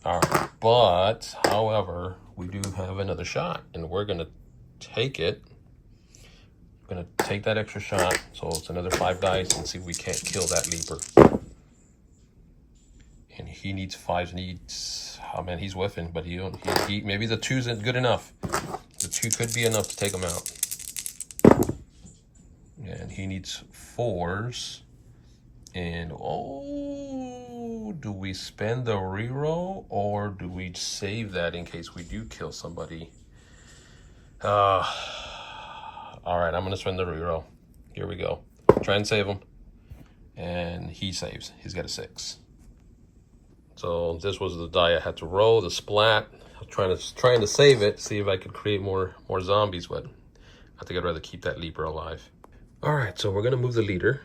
All right, but however, we do have another shot, and we're gonna take it. Gonna take that extra shot, so it's another 5 dice, and see if we can't kill that Leaper. And he needs 5s, needs, oh man, he's whiffing, but he maybe the 2 isn't good enough. The 2 could be enough to take him out. And he needs 4s. And oh, do we spend the reroll or do we save that in case we do kill somebody? All right, I'm gonna spend the reroll. Here we go. Try and save him. And he saves. He's got a 6. So this was the die I had to roll, the splat. I'm trying to save it, see if I could create more zombies, but I think I'd rather keep that Leaper alive. All right, so we're gonna move the leader.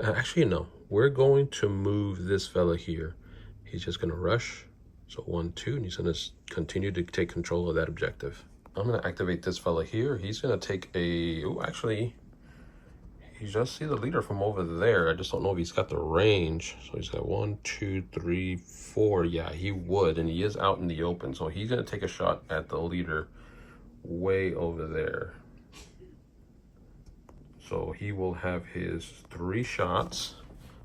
Actually, no, we're going to move this fella here. He's just gonna rush. So 1, 2, and he's gonna continue to take control of that objective. I'm gonna activate this fella here. He's gonna take a, oh, actually, you just see the leader from over there. I just don't know if he's got the range. So he's got 1, 2, 3, 4. Yeah, he would, and he is out in the open. So he's gonna take a shot at the leader way over there. So he will have his 3 shots,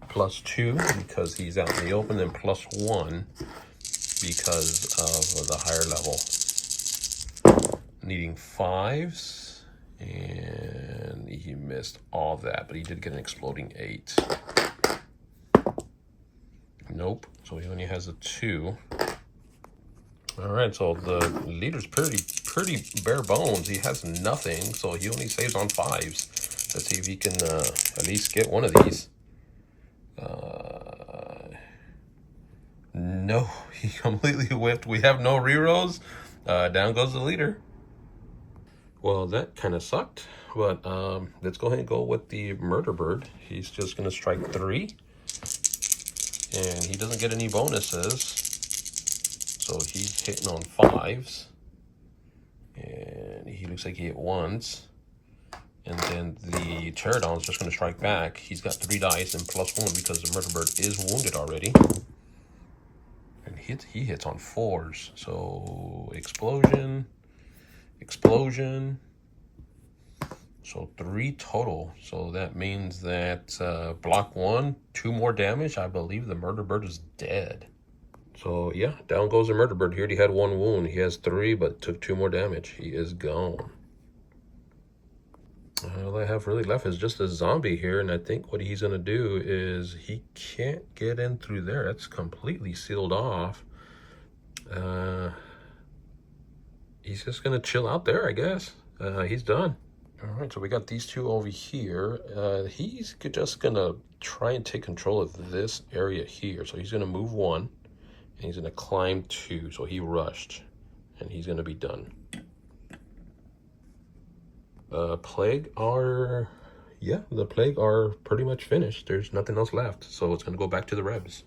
plus 2 because he's out in the open, and plus 1 because of the higher level. Needing 5s, and he missed all that, but he did get an exploding 8. Nope, so he only has a 2. All right, so the leader's pretty bare bones. He has nothing, so he only saves on 5s. Let's see if he can at least get one of these. No, he completely whipped. We have no rerolls. Down goes the leader. Well, that kind of sucked, but let's go ahead and go with the murder bird. He's just going to strike 3, and he doesn't get any bonuses, so he's hitting on 5s, and he looks like he hit 1s. And then the Pterodon's just going to strike back. He's got 3 dice and plus 1 because the murder bird is wounded already. And he hits on 4s. So explosion, explosion. So 3 total. So that means that block 1, 2 more damage. I believe the murder bird is dead. So yeah, down goes the murder bird. He already had 1 wound. He has 3, but took 2 more damage. He is gone. All I have really left is just a zombie here, and I think what he's gonna do is he can't get in through there. That's completely sealed off. He's just gonna chill out there, I guess. He's done. All right, so we got these 2 over here. He's just gonna try and take control of this area here. So he's gonna move 1, and he's gonna climb 2. So he rushed, and he's gonna be done. Plague are, yeah, the plague are pretty much finished. There's nothing else left, so it's gonna go back to the Rebs.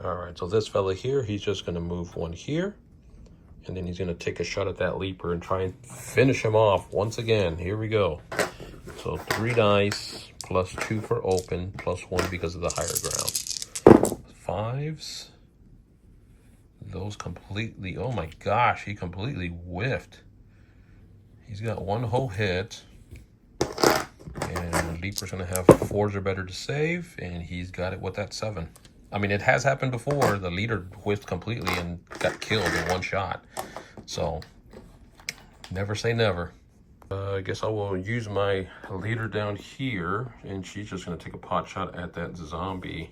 All right, so this fella here, he's just gonna move 1 here, and then he's gonna take a shot at that Leaper and try and finish him off once again. Here we go. So 3 dice, plus 2 for open, plus 1 because of the higher ground. 5s, those completely, oh my gosh, he completely whiffed. He's got one whole hit. And Leaper's gonna have 4s or better to save, and he's got it with that 7. I mean, it has happened before. The leader whiffed completely and got killed in one shot. So, never say never. I guess I will use my leader down here, and she's just gonna take a pot shot at that zombie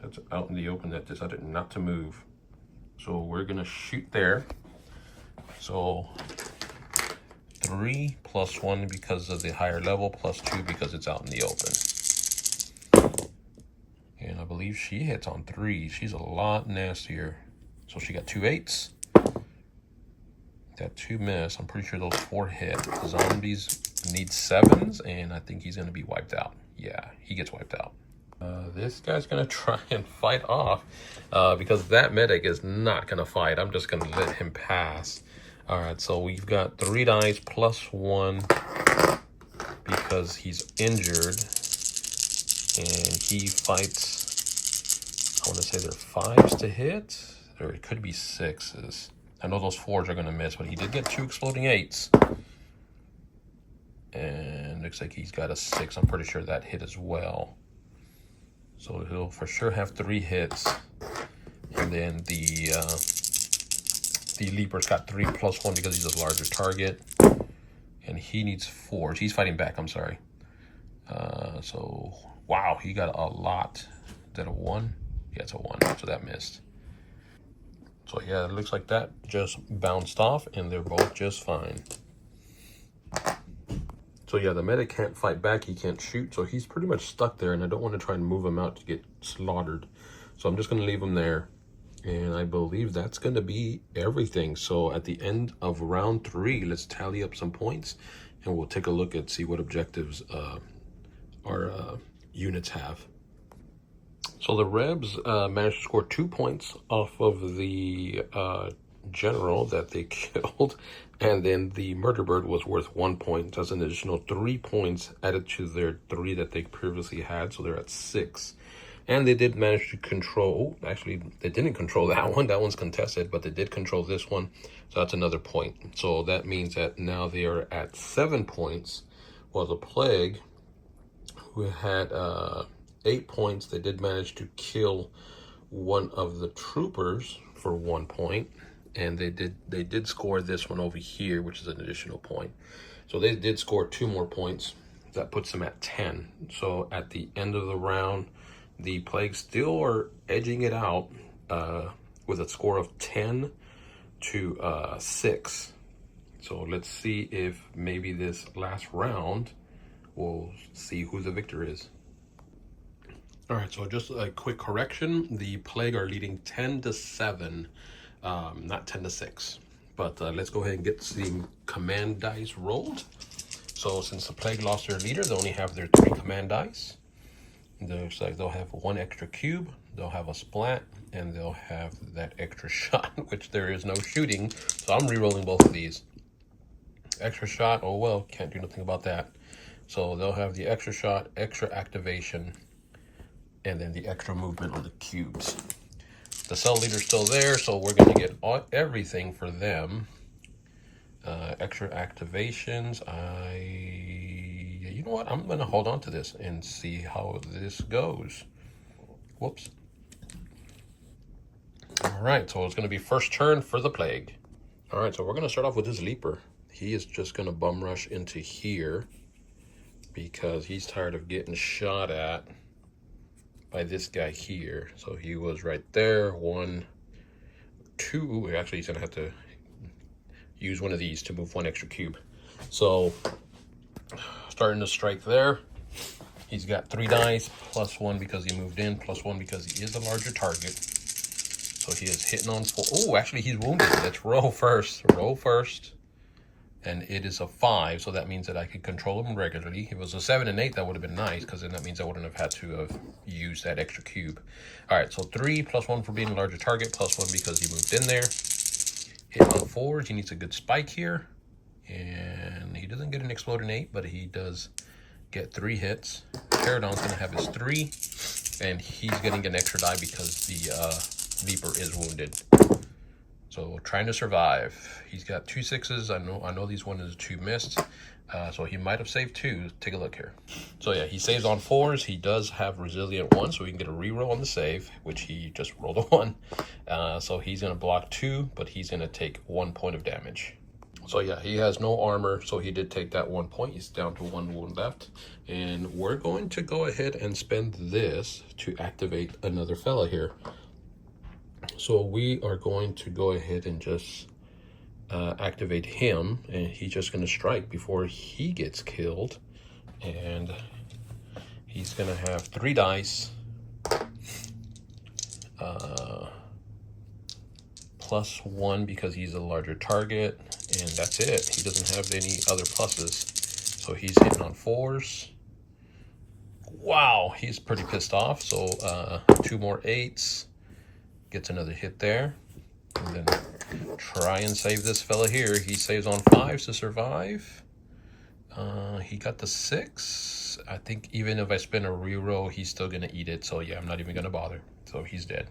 that's out in the open that decided not to move. So we're gonna shoot there. So 3 plus 1 because of the higher level, plus 2 because it's out in the open. And I believe she hits on 3. She's a lot nastier. So she got 2 8s. Got 2 miss. I'm pretty sure those 4 hit. The zombies need 7s, and I think he's going to be wiped out. Yeah, he gets wiped out. This guy's going to try and fight off because that medic is not going to fight. I'm just going to let him pass. All right, so we've got 3 dice plus 1 because he's injured, and he fights, I want to say they're 5s to hit, or it could be 6s. I know those 4s are going to miss, but he did get 2 exploding 8s. And looks like he's got a 6. I'm pretty sure that hit as well. So he'll for sure have 3 hits. And then the Leaper's got 3 plus 1 because he's a larger target. And he needs 4s. He's fighting back, I'm sorry. So, wow, he got a lot. Is that a 1? Yeah, it's a 1, so that missed. So yeah, it looks like that just bounced off, and they're both just fine. So yeah, the medic can't fight back, he can't shoot, so he's pretty much stuck there, and I don't want to try and move him out to get slaughtered. So I'm just going to leave him there, and I believe that's going to be everything. So at the end of round 3, let's tally up some points, and we'll take a look at see what objectives our units have. So the Rebs managed to score 2 points off of the general that they killed, and then the murder bird was worth 1 point. That's an additional 3 points added to their 3 that they previously had, so they're at 6. And they did manage to control, actually they didn't control that one, that one's contested, but they did control this one, so that's another point. So that means that now they are at 7 points, while the plague, who had 8 points, they did manage to kill one of the troopers for 1 point, and they did score this one over here, which is an additional point. So they did score 2 more points. That puts them at 10. So at the end of the round, the plague still are edging it out with a score of 10 to 6. So let's see if maybe this last round we'll see who the victor is. All right, so just a quick correction. The plague are leading 10 to 7, not 10 to 6. But let's go ahead and get the command dice rolled. So since the plague lost their leader, they only have their 3 command dice. Looks like they'll have 1 extra cube, they'll have a splat, and they'll have that extra shot, which there is no shooting. So I'm re-rolling both of these. Extra shot, oh well, can't do nothing about that. So they'll have the extra shot, extra activation, and then the extra movement on the cubes. The cell leader's still there, so we're going to get everything for them. Extra activations, you know what, I'm going to hold on to this and see how this goes. Whoops. All right, so it's going to be first turn for the plague. All right, so we're going to start off with this Leaper. He is just going to bum rush into here because he's tired of getting shot at by this guy here. So he was right there. 1, 2. Actually, he's gonna have to use one of these to move 1 extra cube. So starting to strike there. He's got 3 dice, plus 1 because he moved in, plus 1 because he is a larger target. So he is hitting on 4. Oh, actually he's wounded. Let's roll first. Roll first. And it is a 5, so that means that I could control him regularly. If it was a 7 and 8, that would have been nice, because then that means I wouldn't have had to have used that extra cube. All right, so 3 plus 1 for being a larger target, plus 1 because he moved in there. Hit on 4s, he needs a good spike here. And he doesn't get an exploding 8, but he does get 3 hits. Pterodon's gonna have his 3, and he's getting an extra die because the Leaper is wounded. So trying to survive. He's got 2 6s. I know these one is 2 missed. So he might have saved 2. Take a look here. So yeah, he saves on 4s. He does have resilient 1, so he can get a reroll on the save, which he just rolled a 1. So he's gonna block 2, but he's gonna take 1 point of damage. So yeah, he has no armor, so he did take that 1 point. He's down to 1 wound left. And we're going to go ahead and spend this to activate another fella here. So we are going to go ahead and just activate him, and he's just going to strike before he gets killed. And he's going to have 3 dice. +1 because he's a larger target. And that's it. He doesn't have any other pluses. So he's hitting on 4s. Wow, he's pretty pissed off. So 2 more 8s. Gets another hit there. And then try and save this fella here. He saves on 5s to survive. He got the 6. I think even if I spin a reroll, he's still going to eat it. So yeah, I'm not even going to bother. So he's dead.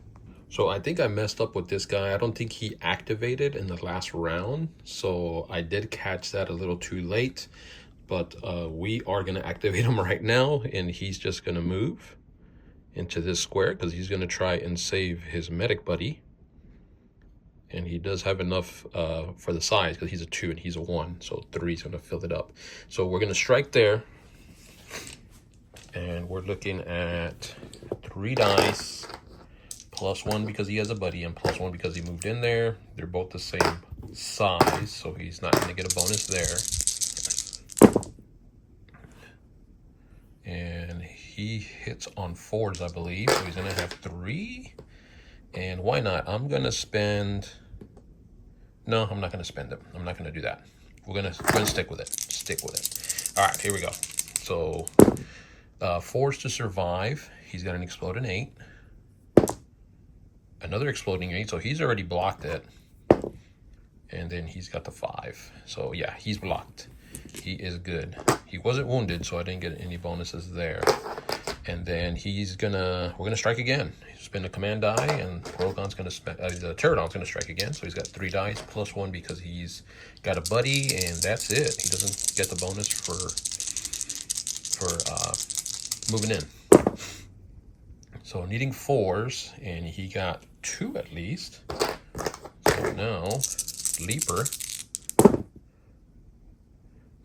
So I think I messed up with this guy. I don't think he activated in the last round. So I did catch that a little too late. But we are going to activate him right now. And he's just going to move into this square because he's going to try and save his medic buddy. And he does have enough for the size because he's a 2 and he's a 1. So 3 is going to fill it up. So we're going to strike there. And we're looking at 3 dice. +1 because he has a buddy and +1 because he moved in there. They're both the same size, so he's not going to get a bonus there. And he hits on 4s, I believe, so he's going to have 3. And why not? I'm going to spend... No, I'm not going to spend them. I'm not going to do that. We're going to stick with it. Stick with it. All right, here we go. So 4s to survive. He's got an exploding 8. Another exploding 8, so he's already blocked it. And then he's got the 5. So yeah, he's blocked. He is good. He wasn't wounded, so I didn't get any bonuses there. And then we're gonna strike again. Spend a command die, and Rogon's gonna spend, the Pterodon's gonna strike again. So he's got 3 dice +1 because he's got a buddy, and that's it. He doesn't get the bonus for moving in. So needing 4s, and he got 2 at least. So now Leaper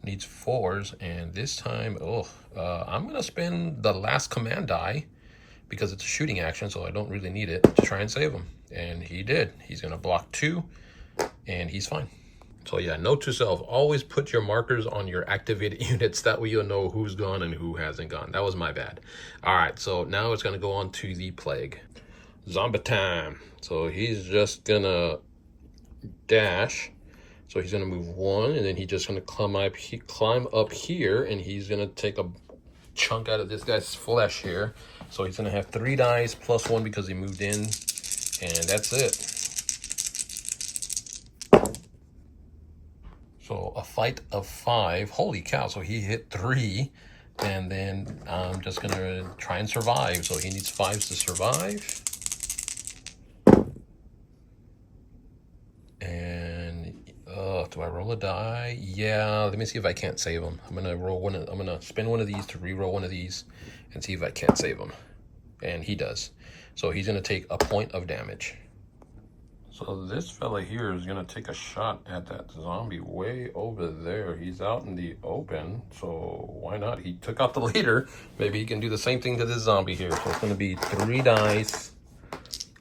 needs 4s, and this time, I'm gonna spend the last command die because it's a shooting action, so I don't really need it to try and save him. And he did. He's gonna block 2, and he's fine. So yeah, note to self, always put your markers on your activated units. That way you'll know who's gone and who hasn't gone. That was my bad. All right, so now it's gonna go on to the plague. Zombie time. So he's just gonna dash. So he's gonna move 1, and then he's just gonna climb up here, and he's gonna take a chunk out of this guy's flesh here. So he's gonna have 3 dice +1 because he moved in, and that's it. So a fight of 5. Holy cow, so he hit 3. And then I'm just going to try and survive. So he needs 5s to survive. And do I roll a die? Yeah, let me see if I can't save him. I'm going to spin one of these to re-roll one of these and see if I can't save him. And he does. So he's going to take a point of damage. So this fella here is going to take a shot at that zombie way over there. He's out in the open, so why not? He took out the leader. Maybe he can do the same thing to this zombie here. So it's going to be 3 dice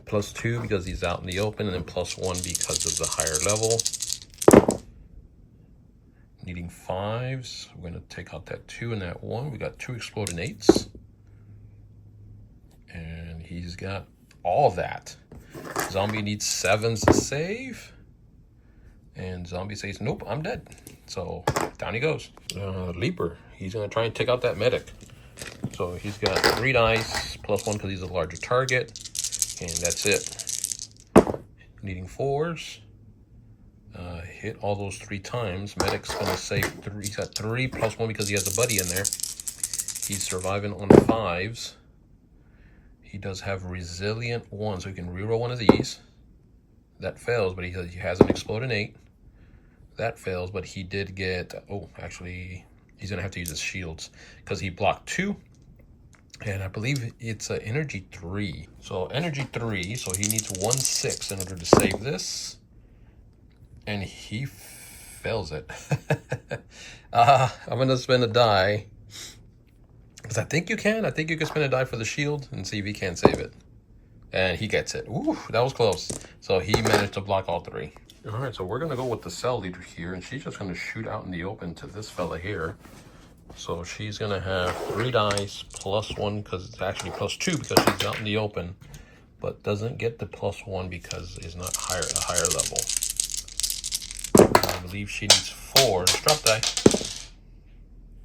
+2 because he's out in the open, and then +1 because of the higher level. Needing 5s. We're going to take out that 2 and that 1. We got 2 exploding 8s. And he's got all that. Zombie needs 7s to save. And zombie says, nope, I'm dead. So down he goes. Leaper, he's going to try and take out that medic. So he's got 3 dice +1 because he's a larger target. And that's it. Needing 4s. Hit all those 3 times. Medic's going to save 3. He's got 3 +1 because he has a buddy in there. He's surviving on 5s. He does have resilient 1, so he can reroll one of these. That fails, but he has an exploding 8. That fails, but he did get, oh, actually, he's gonna have to use his shields because he blocked 2. And I believe it's an energy 3. So energy 3, so he needs 1/6 in order to save this. And he fails it. I'm gonna spend a die. Because I think you can spend a die for the shield and see if he can save it. And he gets it. Ooh, that was close. So he managed to block all 3. All right, so we're gonna go with the cell leader here, and she's just gonna shoot out in the open to this fella here. So she's gonna have 3 dice +1, because it's actually +2 because she's out in the open, but doesn't get the +1 because it's not at a higher level. I believe she needs 4 drop die.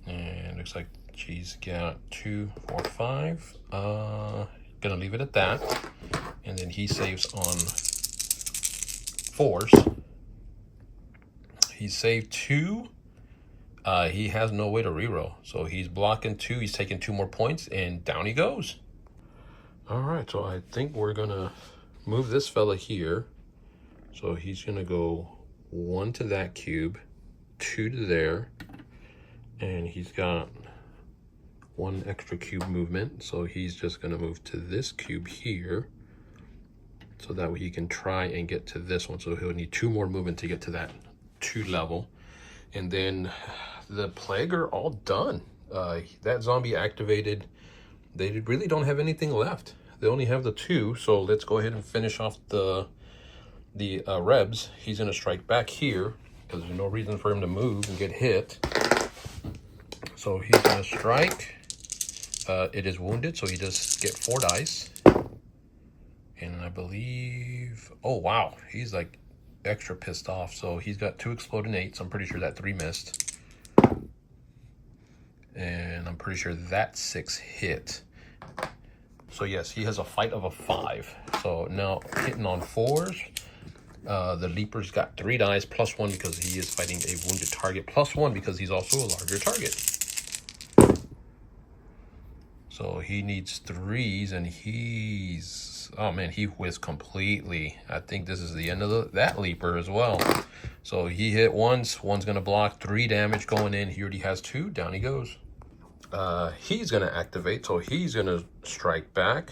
And looks like she's got 2, 4, 5. Gonna leave it at that. And then he saves on 4s. He saved 2. He has no way to reroll. So he's blocking 2. He's taking 2 more points, and down he goes. All right, so I think we're gonna move this fella here. So he's gonna go 1 to that cube, 2 to there, and he's got 1 extra cube movement. So he's just gonna move to this cube here, so that way he can try and get to this one. So he'll need 2 more movement to get to that 2 level. And then the plague are all done. That zombie activated. They really don't have anything left. They only have the 2. So let's go ahead and finish off the Rebs. He's gonna strike back here because there's no reason for him to move and get hit. So he's gonna strike. It is wounded, so he does get 4 dice. And I believe, oh wow, he's like extra pissed off. So he's got 2 exploding 8s. I'm pretty sure that 3 missed. And I'm pretty sure that 6 hit. So yes, he has a fight of a 5. So now hitting on 4s. The Leaper's got 3 dice +1 because he is fighting a wounded target, +1 because he's also a larger target. So he needs 3s, and he's, oh man, he whizzed completely. I think this is the end of that Leaper as well. So he hit once, one's gonna block, 3 damage going in. He already has 2, down he goes. He's gonna activate, so he's gonna strike back.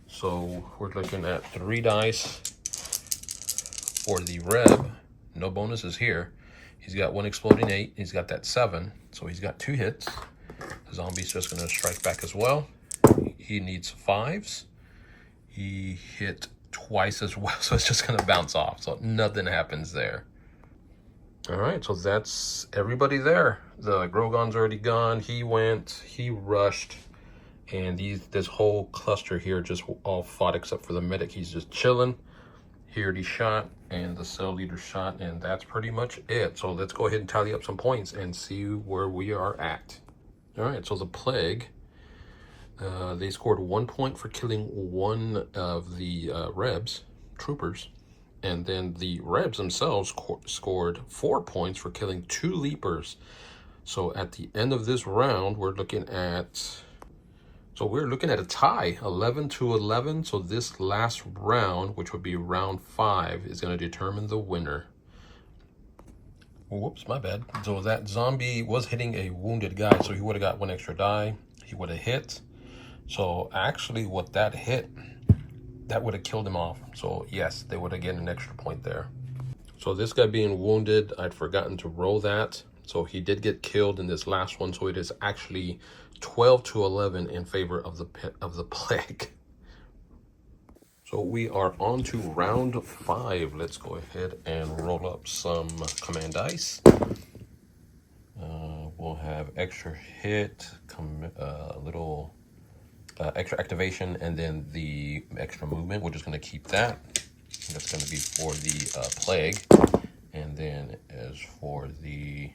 So we're looking at 3 dice for the Reb. No bonuses here. He's got 1 exploding 8, he's got that 7, so he's got 2 hits. The zombie's just gonna strike back as well. He needs 5s. He hit twice as well, so it's just gonna bounce off. So nothing happens there. All right, so that's everybody there. The Grogon's already gone. He went, he rushed, and this whole cluster here just all fought except for the medic. He's just chilling. He already shot, and the cell leader shot, and that's pretty much it. So let's go ahead and tally up some points and see where we are at. All right, so the plague, they scored 1 point for killing 1 of the Rebs, troopers. And then the Rebs themselves scored 4 points for killing 2 Leapers. So at the end of this round, we're looking at a tie, 11-11. So this last round, which would be round 5, is going to determine the winner. Whoops, my bad. So that zombie was hitting a wounded guy, so he would have got 1 extra die. He would have hit. So actually what that hit, that would have killed him off. So yes, they would have gotten an extra point there. So this guy being wounded, I'd forgotten to roll that. So he did get killed in this last one. So it is actually 12-11 in favor of the plague. So we are on to round 5. Let's go ahead and roll up some command dice. We'll have extra hit, little extra activation, and then the extra movement. We're just going to keep that. That's going to be for the plague. And then as for the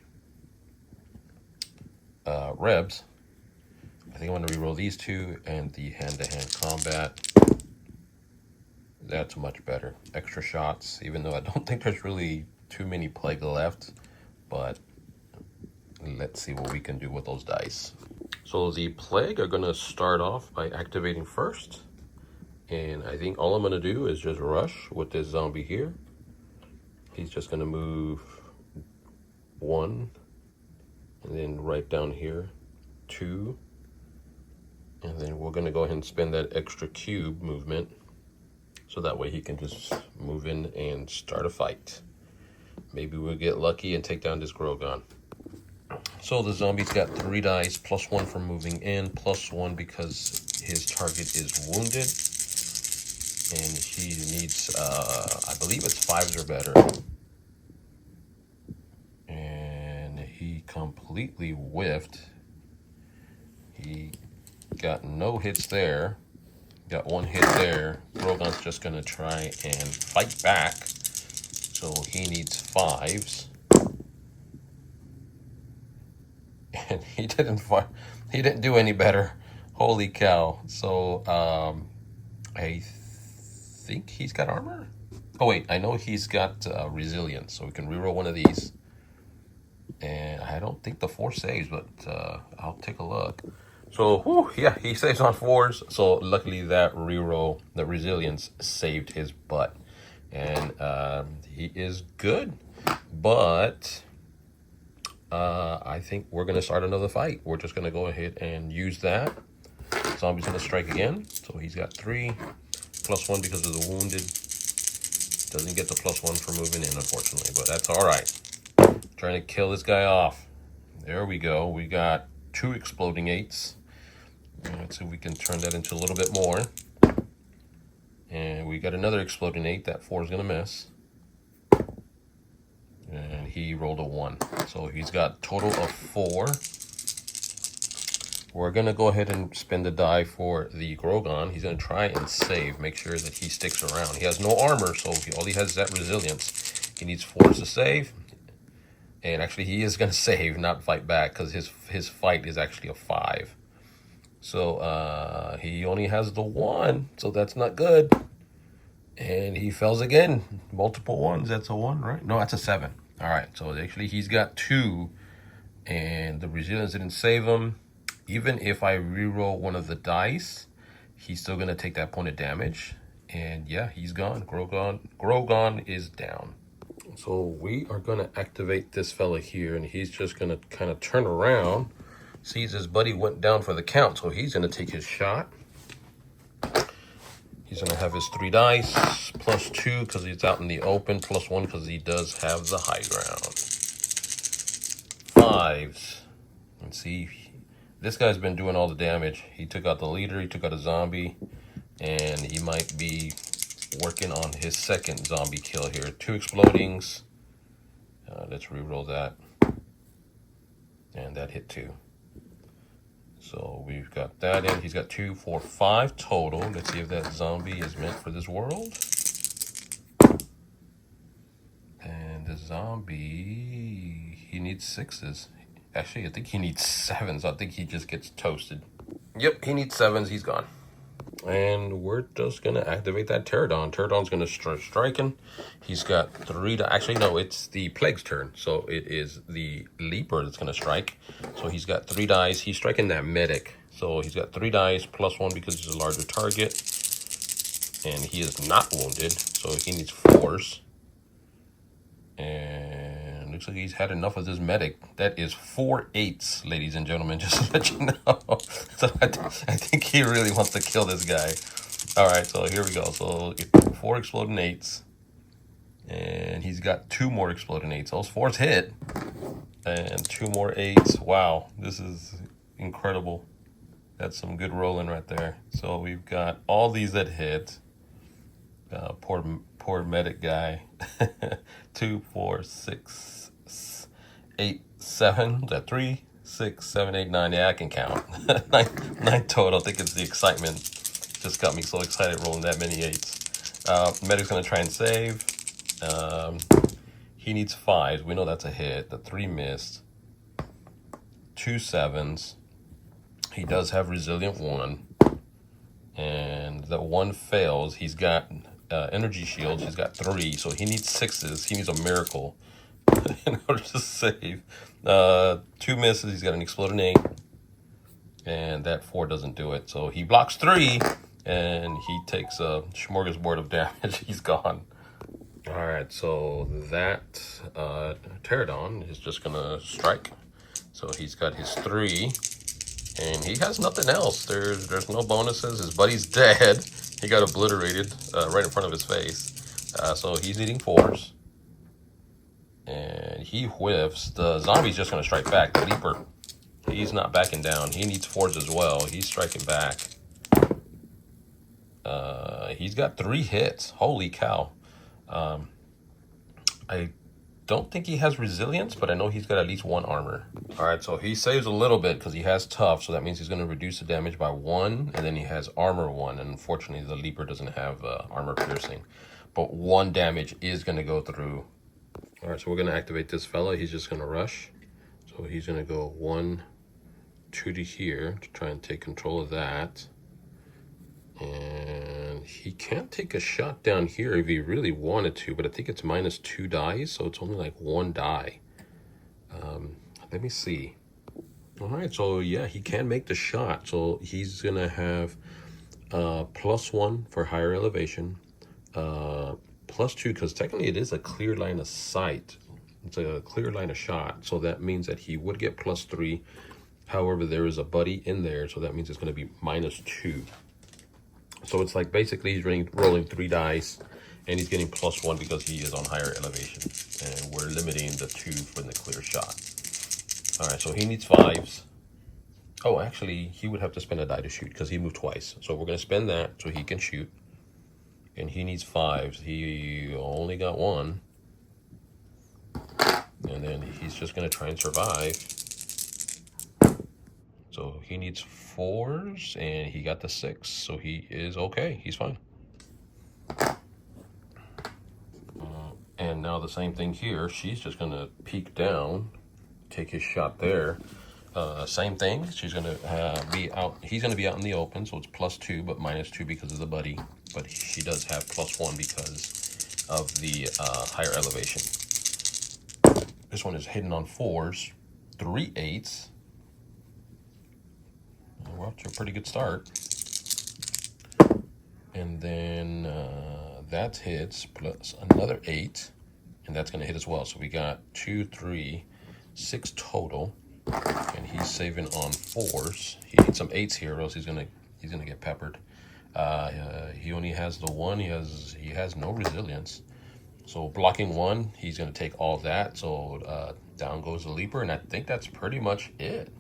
Rebs, I think I'm going to reroll these 2 and the hand-to-hand combat. That's much better. Extra shots, even though I don't think there's really too many plague left, but let's see what we can do with those dice. So the plague are going to start off by activating first. And I think all I'm gonna do is just rush with this zombie here. He's just gonna move 1, and then right down here 2, and then we're gonna go ahead and spend that extra cube movement so that way he can just move in and start a fight. Maybe we'll get lucky and take down this Grogon. So the zombie's got 3 dice, +1 for moving in, +1 because his target is wounded. And he needs, I believe it's 5s or better. And he completely whiffed. He got no hits there. Got 1 hit there. Grogon's just going to try and fight back. So he needs 5s. And he didn't do any better. Holy cow. So I think he's got armor. Oh wait, I know he's got resilience, so we can reroll one of these. And I don't think the 4 saves, but I'll take a look. So whew, yeah, he saves on 4s. So luckily that reroll, the resilience, saved his butt, and he is good. But I think we're gonna start another fight. We're just gonna go ahead and use that. Zombie's gonna strike again. So he's got 3, +1 because of the wounded. Doesn't get the +1 for moving in, unfortunately, but that's all right. Trying to kill this guy off. There we go. We got 2 exploding 8s. Let's see if we can turn that into a little bit more. And we got another exploding 8. That 4 is gonna miss. And he rolled a 1. So he's got a total of 4. We're going to go ahead and spend the die for the Grogon. He's going to try and save, make sure that he sticks around. He has no armor, so all he has is that resilience. He needs 4s to save. And actually, he is going to save, not fight back, because his fight is actually a 5. So he only has the 1, so that's not good. And he fails again. Multiple 1s. That's a 1, right? No, that's a 7. All right, so actually he's got 2, and the resilience didn't save him. Even if I reroll one of the dice, he's still going to take that point of damage. And yeah, he's gone. Grogon is down. So we are going to activate this fella here, and he's just going to kind of turn around. Sees his buddy went down for the count, so he's going to take his shot. He's going to have his 3 dice, +2 because he's out in the open, +1 because he does have the high ground. 5s. Let's see. This guy's been doing all the damage. He took out the leader, he took out a zombie, and he might be working on his second zombie kill here. 2 explodings. Let's reroll that. And that hit 2. So we've got that in. He's got 2, 4, 5 total. Let's see if that zombie is meant for this world. And the zombie, he needs 6s. Actually, I think he needs 7s. I think he just gets toasted. Yep, he needs 7s. He's gone. And we're just going to activate that Pterodon. Pterodon's going to start striking. He's got 3 to... Actually, no, it's the Plague's turn. So it is the Leaper that's going to strike. So he's got 3 dice. He's striking that Medic. So he's got 3 dice, +1 because he's a larger target. And he is not wounded. So he needs 4s. And looks like he's had enough of this Medic. That is 4 8s, ladies and gentlemen, just to let you know. So I think he really wants to kill this guy. All right, so here we go. So 4 exploding 8s. And he's got 2 more exploding 8s. Those 4s hit. And 2 more 8s. Wow, this is incredible. That's some good rolling right there. So we've got all these that hit. Poor Medic guy. 2, 4, 6, 8, 7. Is that 3, 6, 7, 8, 9? Yeah, I can count. 9 total. I think it's the excitement. Just got me so excited rolling that many 8s. Medic's gonna try and save. He needs 5s. We know that's a hit. The 3 missed. 2 7s. He does have resilient 1. And the 1 fails. He's got energy shields. He's got 3, so he needs 6s. He needs a miracle in order to save. 2 misses. He's got an exploding 8, and that 4 doesn't do it. So he blocks 3, and he takes a smorgasbord of damage. He's gone. All right, so that Pterodon is just gonna strike. So he's got his 3, and he has nothing else. There's no bonuses. His buddy's dead. He got obliterated right in front of his face. So he's eating 4s, and he whiffs. The zombie's just gonna strike back. The Leaper, he's not backing down. He needs 4s as well. He's striking back. He's got 3 hits. Holy cow. I don't think he has resilience, but I know he's got at least 1 armor. All right, so he saves a little bit because he has tough, so that means he's going to reduce the damage by 1, and then he has armor 1, and unfortunately the Leaper doesn't have armor piercing, but 1 damage is going to go through. All right, so we're going to activate this fella. He's just going to rush. So he's going to go 1, 2 to here to try and take control of that. And he can't take a shot down here if he really wanted to, but I think it's -2 dies, so it's only like 1 die. Let me see. All right, so yeah, he can make the shot. So he's gonna have +1 for higher elevation, +2 because technically it is a clear line of sight. It's a clear line of shot, so that means that he would get +3. However, there is a buddy in there, so that means it's going to be -2. So it's like basically he's rolling 3 dice, and he's getting +1 because he is on higher elevation, and we're limiting the 2 from the clear shot. All right, so he needs 5s. Oh, actually, he would have to spend a die to shoot because he moved twice. So we're going to spend that so he can shoot, and he needs 5s. He only got 1, and then he's just going to try and survive. So he needs 4s, and he got the 6, so he is okay. He's fine. And now the same thing here. She's just going to peek down, take his shot there. Same thing. She's going to be out. He's going to be out in the open, so it's +2, but -2 because of the buddy. But she does have +1 because of the higher elevation. This one is hitting on 4s, 3 8s. We're off to a pretty good start. And then that hits plus another 8, and that's going to hit as well. So we got 2, 3, 6 total, and he's saving on 4s. He needs some 8s here, or else he's gonna get peppered. He only has the 1. He has no resilience. So blocking 1, he's going to take all that. So down goes the Leaper, and I think that's pretty much it.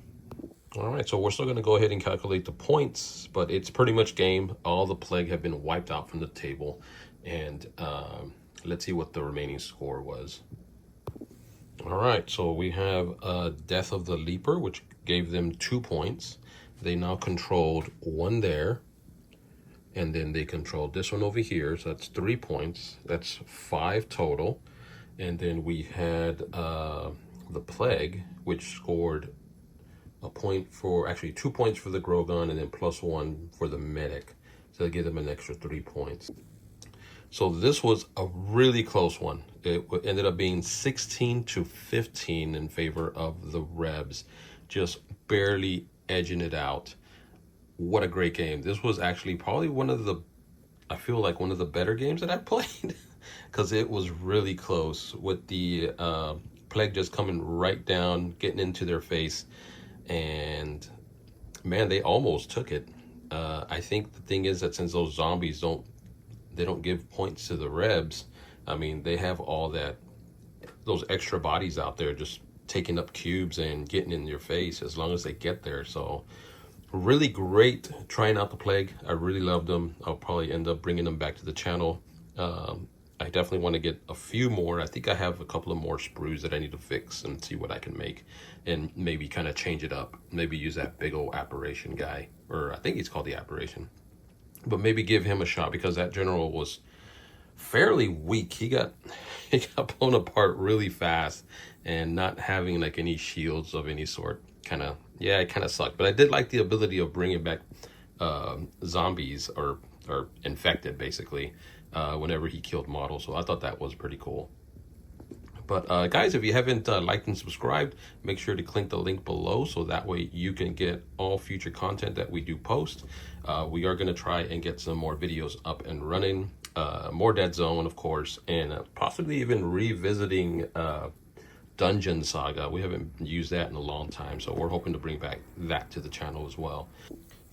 All right, so we're still going to go ahead and calculate the points, but it's pretty much game. All the plague have been wiped out from the table, and let's see what the remaining score was. All right, so we have Death of the Leaper, which gave them 2 points. They now controlled 1 there, and then they controlled this one over here, so that's 3 points. That's 5 total. And then we had the Plague, which scored a point for, actually 2 points for the Grogun, and then +1 for the Medic. So they give them an extra 3 points. So this was a really close one. It ended up being 16-15 in favor of the Rebs, just barely edging it out. What a great game. This was actually probably I feel like one of the better games that I played, because it was really close with the Plague just coming right down, getting into their face. And man, they almost took it. I think the thing is that since those zombies don't give points to the Rebs, I mean, they have all those extra bodies out there just taking up cubes and getting in your face as long as they get there. So really great trying out the Plague. I really loved them. I'll probably end up bringing them back to the channel. I definitely want to get a few more. I think I have a couple of more sprues that I need to fix and see what I can make, and maybe kind of change it up. Maybe use that big old apparition guy, or I think he's called the apparition, but maybe give him a shot because that general was fairly weak. He got blown apart really fast, and not having like any shields of any sort it kind of sucked. But I did like the ability of bringing back zombies or infected basically whenever he killed models. So I thought that was pretty cool. But guys, if you haven't liked and subscribed, make sure to click the link below so that way you can get all future content that we do post. We are going to try and get some more videos up and running, more Deadzone, of course, and possibly even revisiting Dungeon Saga. We haven't used that in a long time, so we're hoping to bring back that to the channel as well.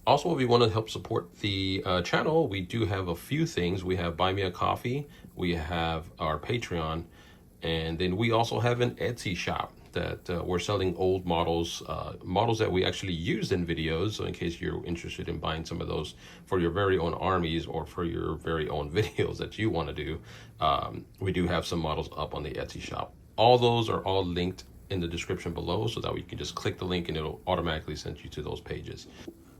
Also, if you want to help support the channel, we do have a few things. We have Buy Me a Coffee, we have our Patreon, and then we also have an Etsy shop that we're selling old models, models that we actually used in videos. So in case you're interested in buying some of those for your very own armies or for your very own videos that you want to do, we do have some models up on the Etsy shop. All those are all linked in the description below so that you can just click the link and it'll automatically send you to those pages.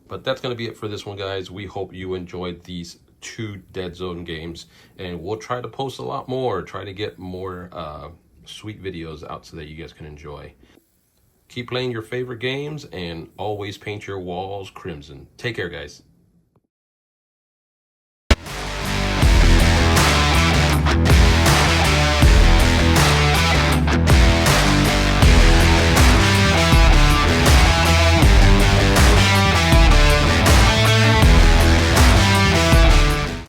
But that's going to be it for this one, guys. We hope you enjoyed these 2 Deadzone games, and we'll try to post a lot more, try to get more sweet videos out so that you guys can enjoy. Keep playing your favorite games and always paint your walls crimson. Take care, guys.